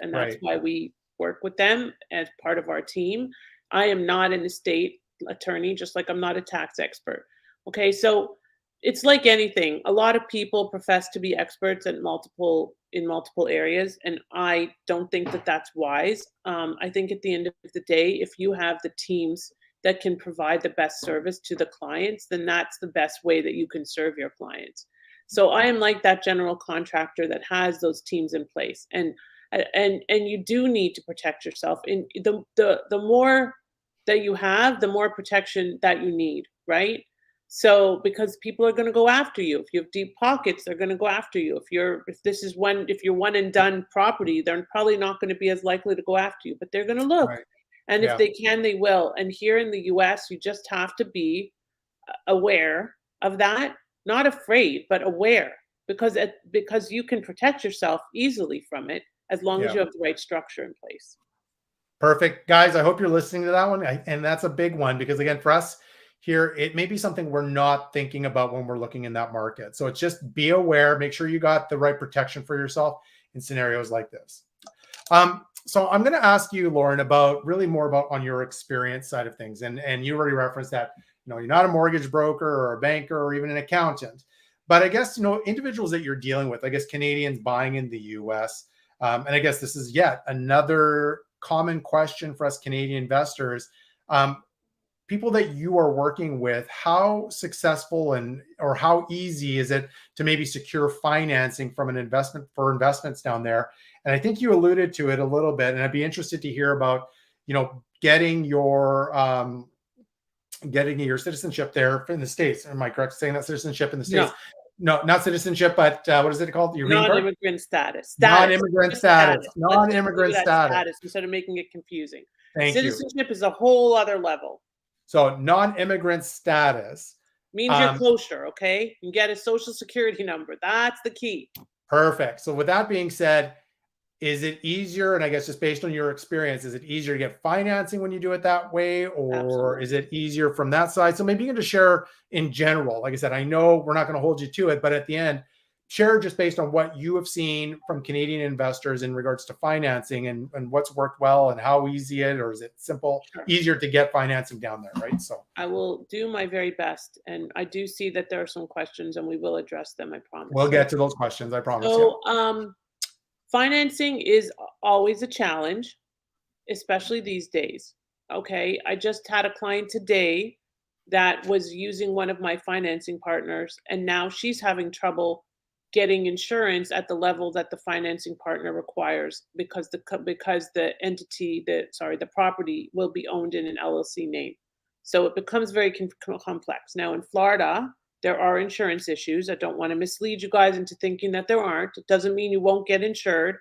S2: and that's
S1: Right.
S2: why we work with them as part of our team. I am not an estate attorney, just like I'm not a tax expert. Okay, so it's like anything. A lot of people profess to be experts at multiple areas, and I don't think that that's wise. I think at the end of the day, if you have the teams that can provide the best service to the clients, then that's the best way that you can serve your clients. So I am like that general contractor that has those teams in place, and you do need to protect yourself. And the more that you have, the more protection that you need, right? So because people are going to go after you. If you have deep pockets, they're going to go after you. If you're one and done property, they're probably not going to be as likely to go after you, but they're going to look.
S1: Right.
S2: And if
S1: Yeah.
S2: they can, they will. And here in the US, you just have to be aware of that, not afraid, but aware, because you can protect yourself easily from it as long as
S1: Yeah.
S2: you have the right structure in place.
S1: Perfect. Guys, I hope you're listening to that one. And that's a big one because, again, for us here, it may be something we're not thinking about when we're looking in that market. So it's just be aware, make sure you got the right protection for yourself in scenarios like this. So I'm going to ask you, Lauren, about really more about on your experience side of things. And you already referenced that, you're not a mortgage broker or a banker or even an accountant. But I guess, individuals that you're dealing with, I guess Canadians buying in the US. And I guess this is yet another common question for us Canadian investors. People that you are working with, how successful or how easy is it to maybe secure financing from an investment for investments down there? And I think you alluded to it a little bit, and I'd be interested to hear about, getting your citizenship there in the States. Am I correct saying that citizenship in the States?
S2: No,
S1: No, not citizenship, but what is it called? Your green card?
S2: non-immigrant status. Status.
S1: Non-immigrant
S2: Just
S1: status.
S2: status. Let's just leave
S1: Non-immigrant
S2: it at
S1: status.
S2: status instead of making it confusing.
S1: Thank you.
S2: Citizenship is a whole other level.
S1: So non-immigrant status.
S2: Means you're kosher, okay? You get a social security number. That's the key.
S1: Perfect. So with that being said, is it easier? And I guess just based on your experience, is it easier to get financing when you do it that way? Or
S2: Absolutely.
S1: is it easier from that side? So maybe you can just share in general. Like I said, I know we're not going to hold you to it, but at the end, share just based on what you have seen from Canadian investors in regards to financing and what's worked well and how easy it, or is it simple,
S2: Sure.
S1: easier to get financing down there, right? So
S2: I will do my very best. And I do see that there are some questions and we will address them, I promise.
S1: we'll get to those questions, I promise.
S2: So, financing is always a challenge, especially these days. Okay. I just had a client today that was using one of my financing partners, and now she's having trouble getting insurance at the level that the financing partner requires because the entity the property will be owned in an LLC name. So it becomes very complex. Now in Florida, there are insurance issues. I don't want to mislead you guys into thinking that there aren't. It doesn't mean you won't get insured.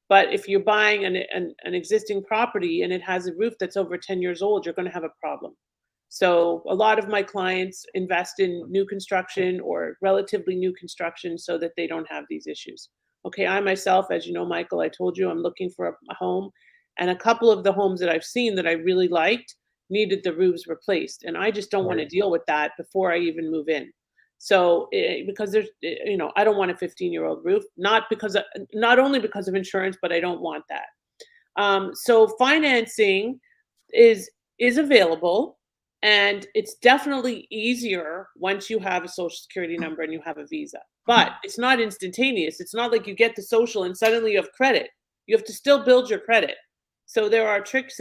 S2: But if you're buying an existing property and it has a roof that's over 10 years old, you're going to have a problem. So a lot of my clients invest in new construction or relatively new construction so that they don't have these issues. Okay, I myself, as you know, Michael, I told you I'm looking for a home, and a couple of the homes that I've seen that I really liked needed the roofs replaced, and I just don't want to
S1: Right.
S2: deal with that before I even move in. So because I don't want a 15-year-old roof, not only because of insurance, but I don't want that. So financing is available, and it's definitely easier once you have a social security number and you have a visa. But it's not instantaneous. It's not like you get the social and suddenly you have credit. You have to still build your credit. So there are tricks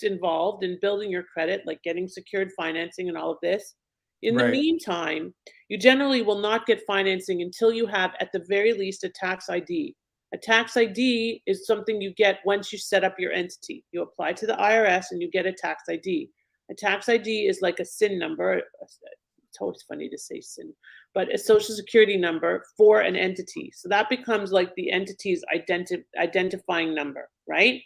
S2: involved in building your credit, like getting secured financing and all of this. In the
S1: Right.
S2: meantime, you generally will not get financing until you have, at the very least, a tax ID. A tax ID is something you get once you set up your entity. You apply to the IRS and you get a tax ID. A tax ID is like a SIN number. It's always funny to say SIN, but a social security number for an entity. So that becomes like the entity's identifying number, right?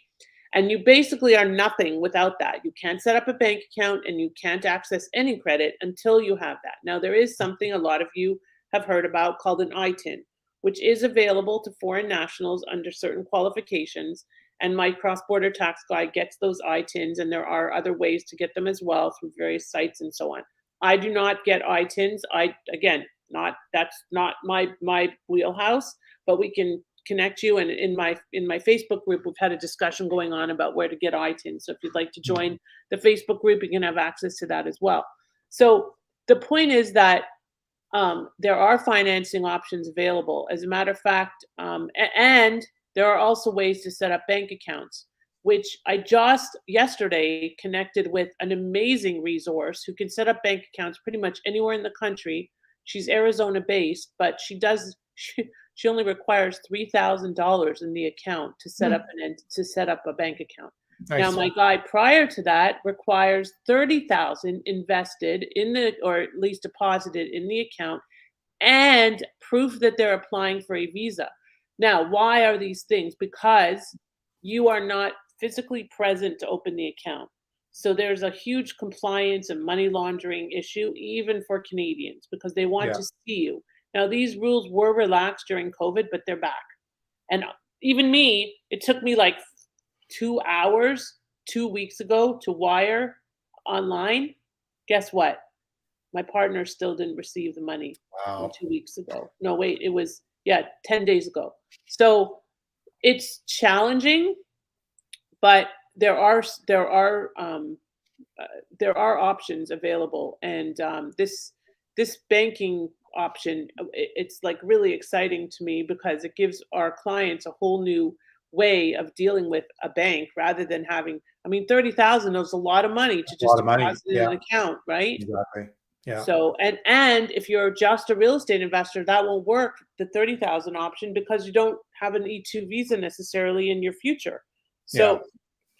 S2: And you basically are nothing without that. You can't set up a bank account and you can't access any credit until you have that. Now, there is something a lot of you have heard about called an ITIN, which is available to foreign nationals under certain qualifications. And my cross-border tax guy gets those ITINs, and there are other ways to get them as well through various sites and so on. I do not get ITINs. That's not my wheelhouse, but we can connect you. And in my Facebook group, we've had a discussion going on about where to get ITINs. So if you'd like to join the Facebook group, you can have access to that as well. So the point is that there are financing options available. As a matter of fact, and there are also ways to set up bank accounts, which I just yesterday connected with an amazing resource who can set up bank accounts pretty much anywhere in the country. She's Arizona based, but she only requires $3,000 in the account to set up a bank account. Nice. Now, my guy prior to that requires $30,000 invested or at least deposited in the account, and proof that they're applying for a visa. Now, why are these things? Because you are not physically present to open the account. So there's a huge compliance and money laundering issue, even for Canadians, because they want to see you. Now, these rules were relaxed during COVID, but they're back. And even me, it took me like 2 hours 2 weeks ago to wire online. Guess what? My partner still didn't receive the money 2 weeks ago. No, wait, it was 10 days ago. So it's challenging, but there are options available, and this banking option, it's like really exciting to me because it gives our clients a whole new way of dealing with a bank rather than having. I mean, $30,000 is a lot of money to just deposit in an account, right?
S1: Exactly. Yeah.
S2: So and if you're just a real estate investor, that won't work, the $30,000 option, because you don't have an E2 visa necessarily in your future. So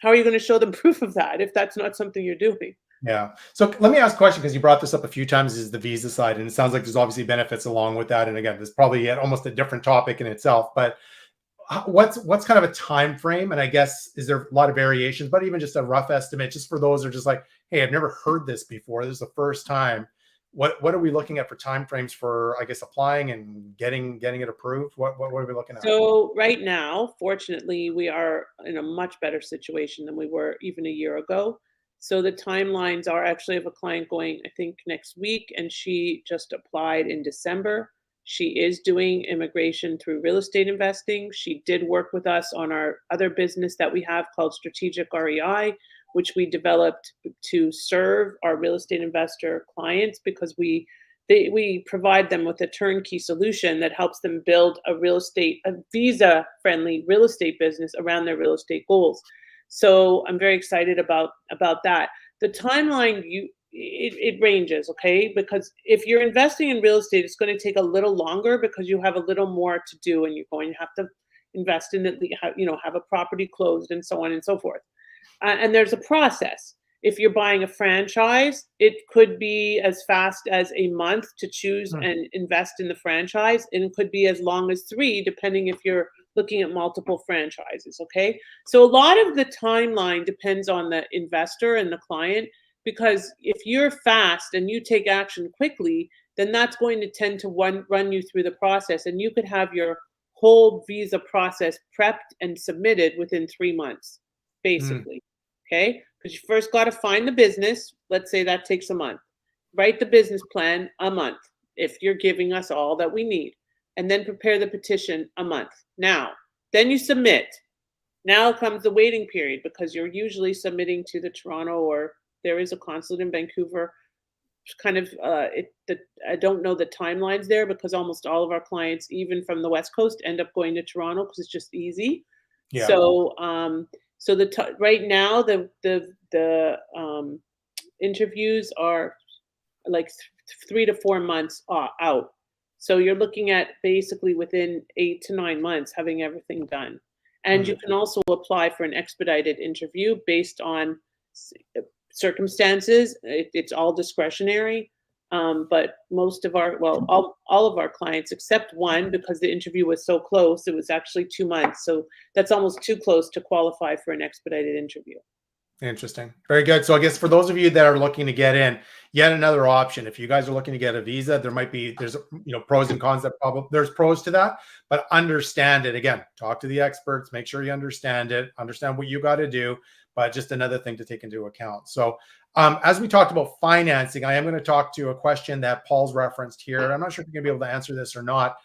S2: how are you going to show them proof of that if that's not something you're doing?
S1: Yeah. So let me ask a question, because you brought this up a few times, is the visa side. And it sounds like there's obviously benefits along with that. And again, there's probably almost a different topic in itself, but what's kind of a time frame? And I guess, is there a lot of variations, but even just a rough estimate, just for those who are just like, hey, I've never heard this before, this is the first time. What are we looking at for timeframes for, I guess, applying and getting it approved? What are we looking at?
S2: So right now, fortunately, we are in a much better situation than we were even a year ago. So the timelines are actually, I have a client going, I think, next week, and she just applied in December. She is doing immigration through real estate investing. She did work with us on our other business that we have called Strategic REI, which we developed to serve our real estate investor clients, because we provide them with a turnkey solution that helps them build a visa-friendly real estate business around their real estate goals. So I'm very excited about that. The timeline, it ranges, okay? Because if you're investing in real estate, it's going to take a little longer because you have a little more to do, and you're going to have to invest in it, have a property closed and so on and so forth. And there's a process. If you're buying a franchise, it could be as fast as a month to choose and invest in the franchise, and it could be as long as 3, depending if you're looking at multiple franchises, okay? So a lot of the timeline depends on the investor and the client, because if you're fast and you take action quickly, then that's going to tend to run you through the process, and you could have your whole visa process prepped and submitted within 3 months, basically. Okay, because you first got to find the business. Let's say that takes a month. Write the business plan, a month, if you're giving us all that we need, and then prepare the petition, a month. Now, then you submit. Now comes the waiting period, because you're usually submitting to the Toronto, or there is a consulate in Vancouver. Kind of, I don't know the timelines there, because almost all of our clients, even from the West Coast, end up going to Toronto because it's just easy. Yeah. So right now the interviews are like 3 to 4 months out. So you're looking at basically within 8 to 9 months having everything done. And you can also apply for an expedited interview based on circumstances. It's all discretionary. But most of all of our clients, except one, because the interview was so close, it was actually 2 months. So that's almost too close to qualify for an expedited interview.
S1: Interesting. Very good. So I guess for those of you that are looking to get in, yet another option. If you guys are looking to get a visa, there's pros and cons. There's pros to that, but understand it. Again, talk to the experts, make sure you understand it, understand what you got to do, but just another thing to take into account. So as we talked about financing, I am going to talk to a question that Paul's referenced here. I'm not sure if you're going to be able to answer this or not.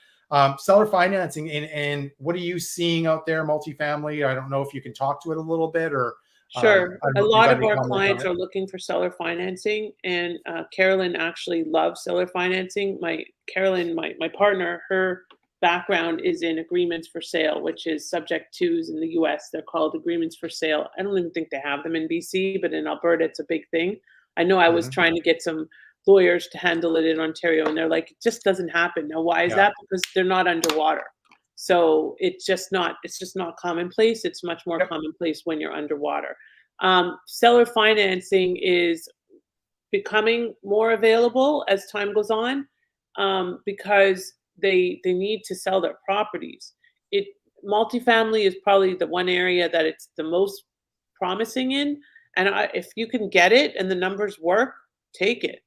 S1: Seller financing, and what are you seeing out there, multifamily? I don't know if you can talk to it a little bit, or
S2: Sure.
S1: I don't
S2: A
S1: know if you
S2: lot
S1: got
S2: of
S1: any
S2: our
S1: comments on
S2: clients
S1: it.
S2: are looking for seller financing, and Carolyn actually loves seller financing. My partner, her background is in agreements for sale, which is subject tos in the US. They're called agreements for sale. I don't even think they have them in BC, but in Alberta, it's a big thing. I know I was
S1: Mhm.
S2: trying to get some lawyers to handle it in Ontario, and they're like, it just doesn't happen. Now, why is
S1: Yeah.
S2: that? Because they're not underwater. So it's just not commonplace. It's much more
S1: Yep.
S2: commonplace when you're underwater. Seller financing is becoming more available as time goes on, because they need to sell their properties. It Multifamily is probably the one area that it's the most promising in, and if you can get it and the numbers work, take it.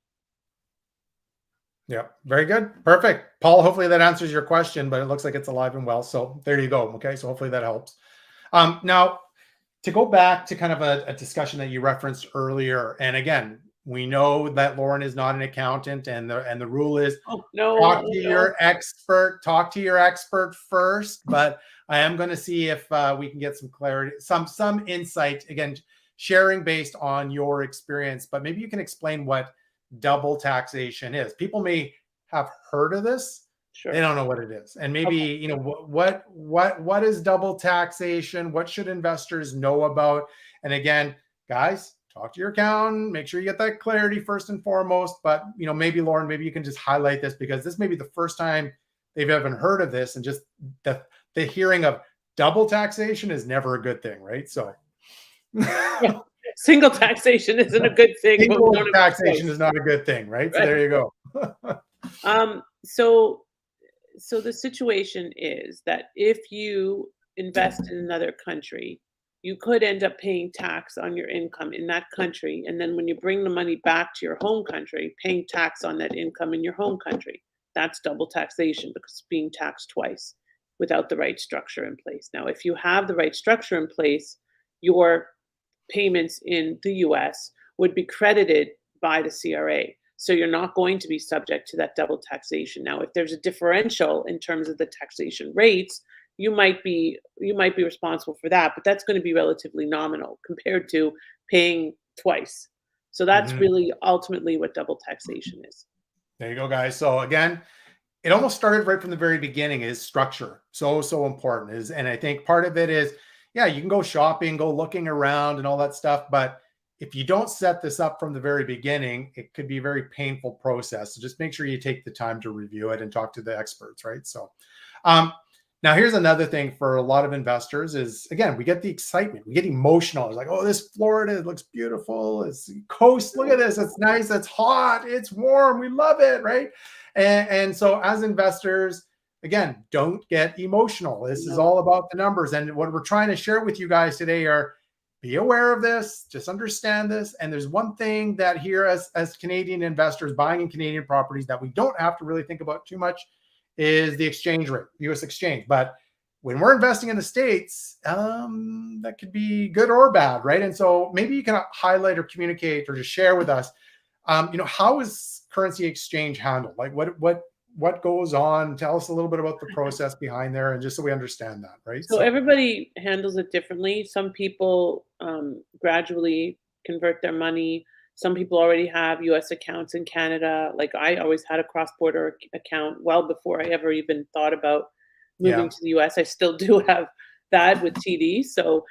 S1: Yeah. Very good. Perfect. Paul, hopefully that answers your question, but it looks like it's alive and well. So there you go. Okay. So hopefully that helps. Now, to go back to kind of a discussion that you referenced earlier, and again, we know that Lauren is not an accountant, and the rule is
S2: Oh no,
S1: talk
S2: oh
S1: to
S2: no.
S1: your expert. Talk to your expert first. But I am going to see if we can get some clarity, some insight. Again, sharing based on your experience, but maybe you can explain what double taxation is. People may have heard of this, they
S2: Sure.
S1: don't know what it is, and maybe
S2: Okay.
S1: what is double taxation? What should investors know about? And again, guys, talk to your accountant, make sure you get that clarity first and foremost. But maybe Lauren, maybe you can just highlight this, because this may be the first time they've ever heard of this, and just the hearing of double taxation is never a good thing, right? So
S2: Yeah. Single taxation isn't a good thing, but we
S1: single
S2: don't have a
S1: taxation
S2: choice,
S1: is not a good thing, right? So
S2: right?
S1: there you go.
S2: Um, so so the situation is that if you invest in another country, you could end up paying tax on your income in that country, and then when you bring the money back to your home country, paying tax on that income in your home country. That's double taxation because it's being taxed twice without the right structure in place. Now, if you have the right structure in place, your payments in the US would be credited by the CRA. So you're not going to be subject to that double taxation. Now, if there's a differential in terms of the taxation rates, you might be responsible for that, but that's going to be relatively nominal compared to paying twice. So that's
S1: Mhm.
S2: really ultimately what double taxation is.
S1: There you go, guys. So again, it almost started right from the very beginning. Is structure so important? And I think part of it is, yeah, you can go shopping, go looking around, and all that stuff, but if you don't set this up from the very beginning, it could be a very painful process. So just make sure you take the time to review it and talk to the experts, right? So, um, now here's another thing for a lot of investors is, again, we get the excitement, we get emotional. It's like, oh, this Florida, it looks beautiful. It's coast. Look at this. It's nice. It's hot. It's warm. We love it, right? And so as investors, again, don't get emotional. This is
S2: No.
S1: all about the numbers. And what we're trying to share with you guys today are, be aware of this, just understand this. And there's one thing that here as Canadian investors buying in Canadian properties that we don't have to really think about too much is the exchange rate, US exchange. But when we're investing in the States, that could be good or bad, right? And so maybe you can highlight or communicate or just share with us, how is currency exchange handled? Like what goes on? Tell us a little bit about the process behind there, and just so we understand that, right?
S2: So everybody handles it differently. Some people gradually convert their money. Some people already have US accounts in Canada. Like I always had a cross-border account well before I ever even thought about moving
S1: Yeah.
S2: to the US. I still do have that with TD. So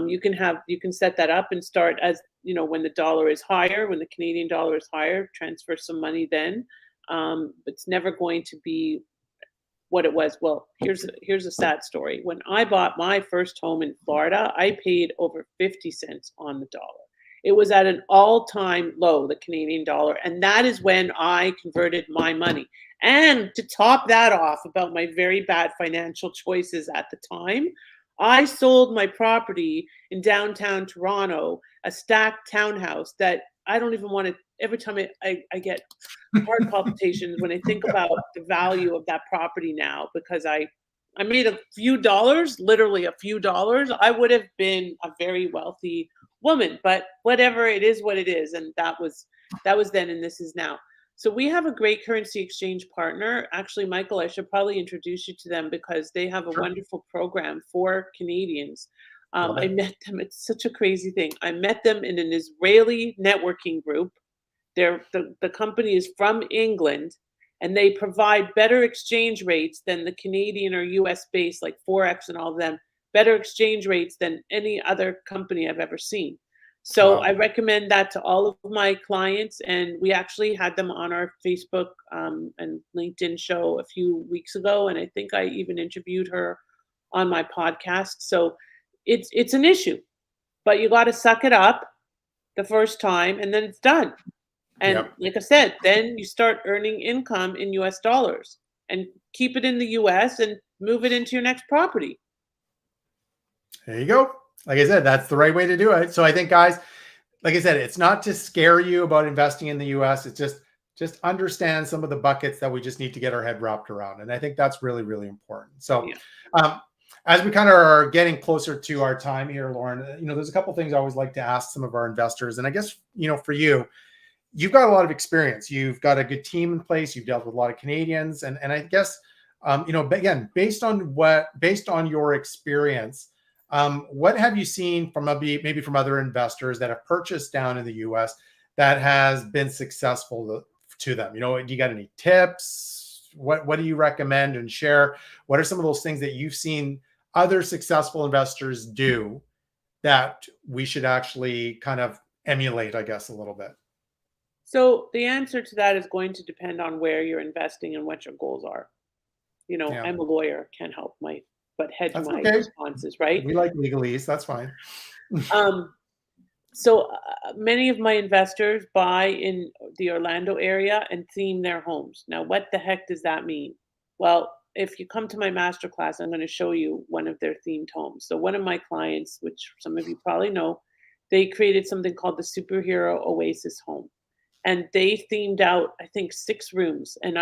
S2: you can set that up and start as when the dollar is higher, when the Canadian dollar is higher, transfer some money then. It's never going to be what it was. Well, here's a sad story. When I bought my first home in Florida, I paid over 50 cents on the dollar. It was at an all-time low, the Canadian dollar, and that is when I converted my money. And to top that off about my very bad financial choices at the time, I sold my property in downtown Toronto, a stacked townhouse that I don't even want to, every time I get heart palpitations when I think about the value of that property now, because I made a few dollars, literally a few dollars. I would have been a very wealthy woman, but whatever, it is what it is. And that was then and this is now. So we have a great currency exchange partner. Actually, Michael, I should probably introduce you to them because they have a
S1: Sure.
S2: wonderful program for Canadians.
S1: Love
S2: I
S1: it.
S2: met them. It's such a crazy thing. I met them in an Israeli networking group. The company is from England, and they provide better exchange rates than the Canadian or US based, like Forex and all of them, better exchange rates than any other company I've ever seen. So I
S1: Wow.
S2: recommend that to all of my clients. And we actually had them on our Facebook and LinkedIn show a few weeks ago. And I think I even interviewed her on my podcast. So it's an issue, but you got to suck it up the first time and then it's done. And
S1: Yep.
S2: like I said, then you start earning income in US dollars and keep it in the US and move it into your next property.
S1: There you go. Like I said, that's the right way to do it. So I think, guys, like I said, it's not to scare you about investing in the US. It's just understand some of the buckets that we just need to get our head wrapped around. And I think that's really, really important. So
S2: Yeah.
S1: um, as we kind of are getting closer to our time here, Lauren, there's a couple things I always like to ask some of our investors. And I guess, for you, you've got a lot of experience. You've got a good team in place. You've dealt with a lot of Canadians. And I guess, again, based on your experience, what have you seen from maybe from other investors that have purchased down in the US that has been successful to them? Do you got any tips? What do you recommend and share? What are some of those things that you've seen other successful investors do that we should actually kind of emulate, I guess, a little bit?
S2: So the answer to that is going to depend on where you're investing and what your goals are.
S1: Yeah,
S2: I'm a lawyer, can't help but hedge
S1: that's
S2: my
S1: okay.
S2: responses, right?
S1: We like legalese. That's fine.
S2: Um, so many of my investors buy in the Orlando area and theme their homes. Now, what the heck does that mean? Well, if you come to my masterclass, I'm going to show you one of their themed homes. So one of my clients, which some of you probably know, they created something called the Superhero Oasis Home. And they themed out, I think, 6 rooms. And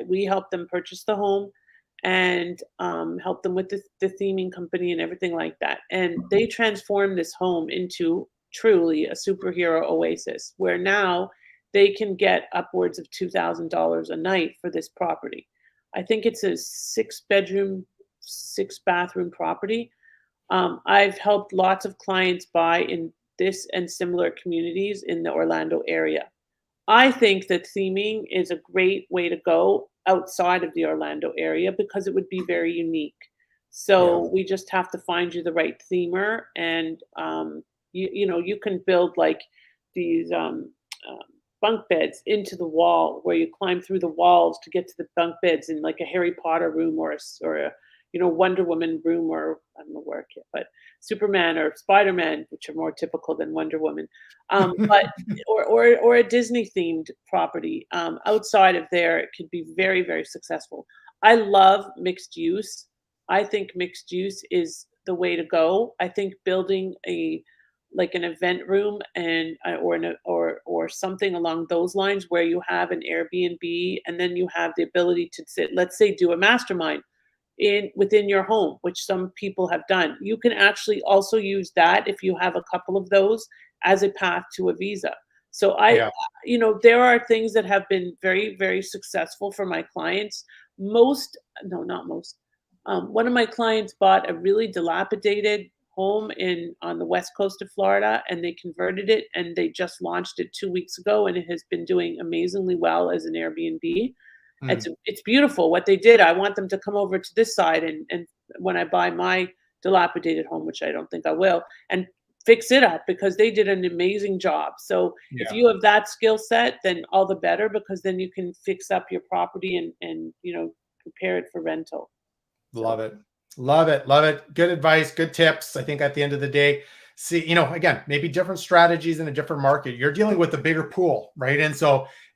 S2: we helped them purchase the home and helped them with the theming company and everything like that. And they transformed this home into truly a superhero oasis, where now they can get upwards of $2,000 a night for this property. I think it's a 6-bedroom, 6-bathroom property. I've helped lots of clients buy in this and similar communities in the Orlando area. I think that theming is a great way to go outside of the Orlando area because it would be very unique.
S1: Yeah.
S2: So we just have to find you the right themer, and you can build like these bunk beds into the wall where you climb through the walls to get to the bunk beds in like a Harry Potter room or a Wonder Woman room, or I don't know where, but Superman or Spider-Man, which are more typical than Wonder Woman. But or a Disney themed property. Outside of there, it could be very, very successful. I love mixed use. I think mixed use is the way to go. I think building an event room and or something along those lines where you have an Airbnb and then you have the ability to let's say, do a mastermind within your home, which some people have done. You can actually also use that if you have a couple of those as a path to a visa. So
S1: Yeah.
S2: there are things that have been very, very successful for my clients. No, not most. One of my clients bought a really dilapidated home on the west coast of Florida, and they converted it, and they just launched it 2 weeks ago, and it has been doing amazingly well as an Airbnb.
S1: Hmm.
S2: It's beautiful what they did. I want them to come over to this side and when I buy my dilapidated home, which I don't think I will, and fix it up because they did an amazing job. So if
S1: Yeah.
S2: you have that skill set, then all the better, because then you can fix up your property and prepare it for rental. So
S1: Love it. Love it. Love it. Good advice. Good tips. I think at the end of the day, see, again, maybe different strategies in a different market. You're dealing with a bigger pool, right? And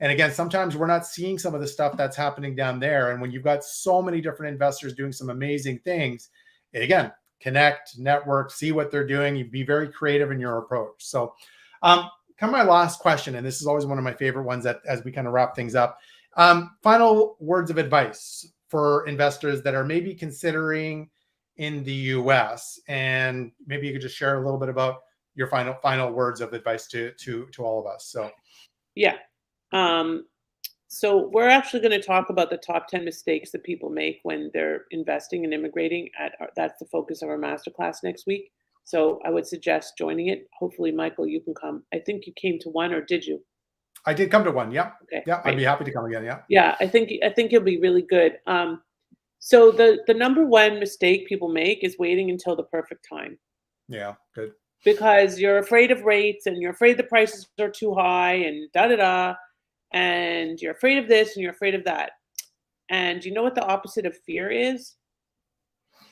S1: again, sometimes we're not seeing some of the stuff that's happening down there. And when you've got so many different investors doing some amazing things, again, connect, network, see what they're doing. You be very creative in your approach. So come my last question, and this is always one of my favorite ones that as we kind of wrap things up. Final words of advice for investors that are maybe considering in the US, and maybe you could just share a little bit about your final words of advice to all of us. So
S2: Yeah. So we're actually going to talk about the top 10 mistakes that people make when they're investing and immigrating. That's the focus of our masterclass next week. So I would suggest joining it. Hopefully, Michael, you can come. I think you came to one, or did you?
S1: I did come to one. Yeah.
S2: Okay,
S1: Yeah.
S2: great.
S1: I'd be happy to come again. Yeah.
S2: Yeah, I think it'll be really good. So the number one mistake people make is waiting until the perfect time,
S1: Yeah. Good.
S2: because you're afraid of rates and you're afraid the prices are too high and da da da, and you're afraid of this and you're afraid of that. And you know what the opposite of fear is?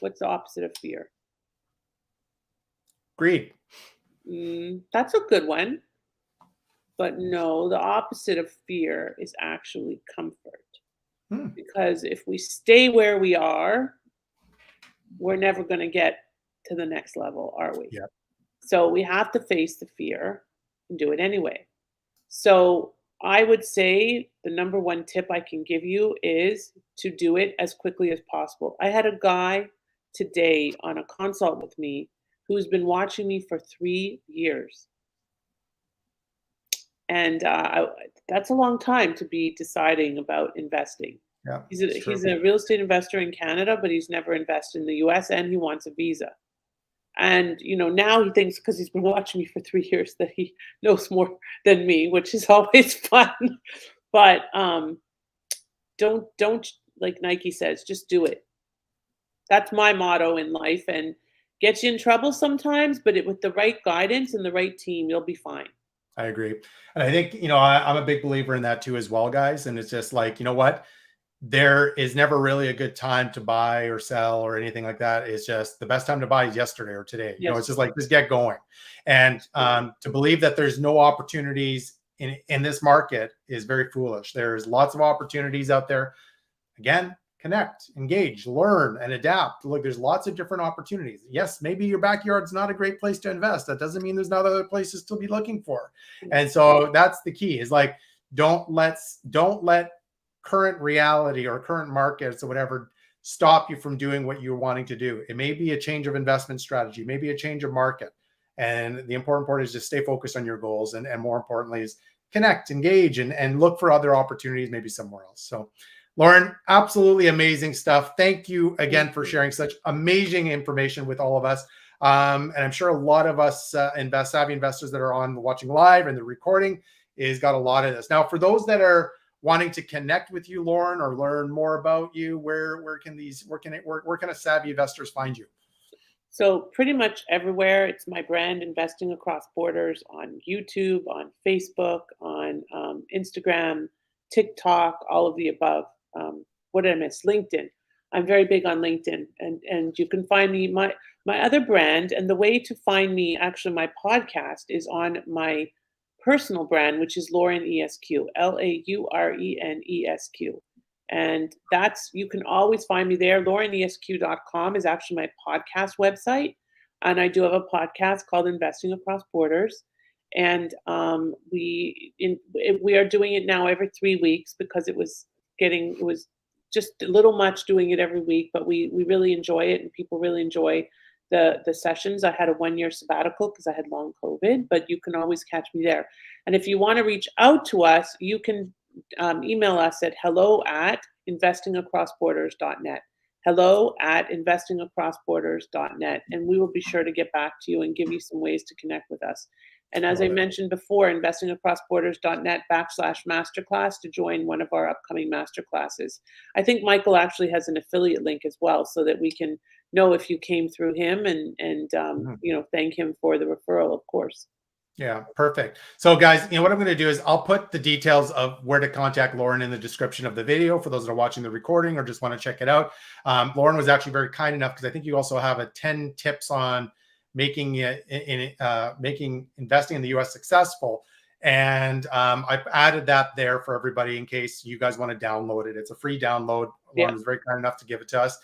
S2: What's the opposite of fear?
S1: Greed.
S2: That's a good one. But no, the opposite of fear is actually comfort. Because if we stay where we are, we're never going to get to the next level, are we?
S1: Yeah.
S2: So we have to face the fear and do it anyway. So I would say the number one tip I can give you is to do it as quickly as possible. I had a guy today on a consult with me who's been watching me for 3 years. And that's a long time to be deciding about investing.
S1: Yeah.
S2: He's a real estate investor in Canada, but he's never invested in the US, and he wants a visa. And now he thinks, because he's been watching me for 3 years, that he knows more than me, which is always fun. But don't, like Nike says, just do it. That's my motto in life, and gets you in trouble sometimes, but with the right guidance and the right team, you'll be fine.
S1: I agree. And I think, I'm a big believer in that too as well, guys. And it's just like, you know what? There is never really a good time to buy or sell or anything like that. It's just the best time to buy is yesterday or today.
S2: Yes.
S1: It's just like, just get going. And to believe that there's no opportunities in this market is very foolish. There's lots of opportunities out there. Again, connect, engage, learn, and adapt. Look, there's lots of different opportunities. Yes, maybe your backyard's not a great place to invest. That doesn't mean there's not other places to be looking for. And so that's the key, is like, don't let current reality or current markets or whatever stop you from doing what you're wanting to do. It may be a change of investment strategy, maybe a change of market. And the important part is just stay focused on your goals. And more importantly is connect, engage, and look for other opportunities, maybe somewhere else. So Lauren, absolutely amazing stuff. Thank you again for sharing such amazing information with all of us. And I'm sure a lot of us savvy investors that are watching live and the recording got a lot of this. Now, for those that are wanting to connect with you, Lauren, or learn more about you, where can a savvy investors find you?
S2: So pretty much everywhere. It's my brand, Investing Across Borders, on YouTube, on Facebook, on Instagram, TikTok, all of the above. What did I miss? LinkedIn. I'm very big on LinkedIn, and you can find me. My other brand, and the way to find me, actually, my podcast is on my personal brand, which is Lauren ESQ, LAURENESQ. And you can always find me there. LaurenESQ.com is actually my podcast website. And I do have a podcast called Investing Across Borders. And we are doing it now every 3 weeks, because it was just a little much doing it every week, but we really enjoy it, and people really enjoy the sessions. I had a 1-year sabbatical because I had long COVID, but you can always catch me there. And if you want to reach out to us, you can email us at hello@investingacrossborders.net. hello@investingacrossborders.net, and we will be sure to get back to you and give you some ways to connect with us. And as I mentioned before, investingacrossborders.net/masterclass to join one of our upcoming masterclasses. I think Michael actually has an affiliate link as well, so that we can know if you came through him, and thank him for the referral, of course.
S1: Yeah, perfect. So guys, what I'm going to do is I'll put the details of where to contact Lauren in the description of the video for those that are watching the recording or just want to check it out. Lauren was actually very kind enough, because I think you also have a 10 tips on making investing in the US successful. And I've added that there for everybody in case you guys want to download it. It's a free download Lauren was very kind enough to give it to us.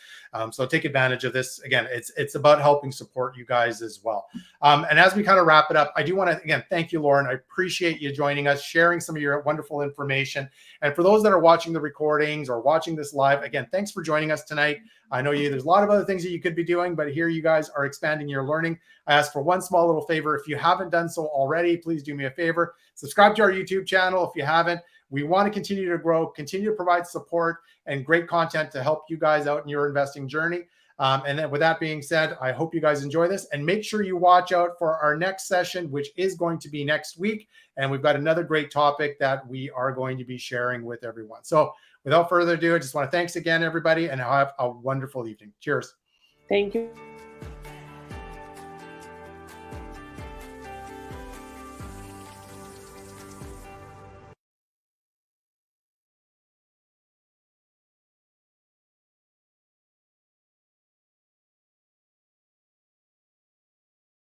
S1: So take advantage of this. Again, it's about helping support you guys as well. And as we kind of wrap it up, I do want to, again, thank you, Lauren. I appreciate you joining us, sharing some of your wonderful information. And for those that are watching the recordings or watching this live, again, thanks for joining us tonight. I know there's a lot of other things that you could be doing, but here you guys are expanding your learning. I ask for one small little favor. If you haven't done so already, please do me a favor. Subscribe to our YouTube channel if you haven't. We want to continue to grow, continue to provide support and great content to help you guys out in your investing journey. And then with that being said, I hope you guys enjoy this, and make sure you watch out for our next session, which is going to be next week. And we've got another great topic that we are going to be sharing with everyone. So without further ado, I just want to thanks again, everybody, and have a wonderful evening. Cheers.
S2: Thank you.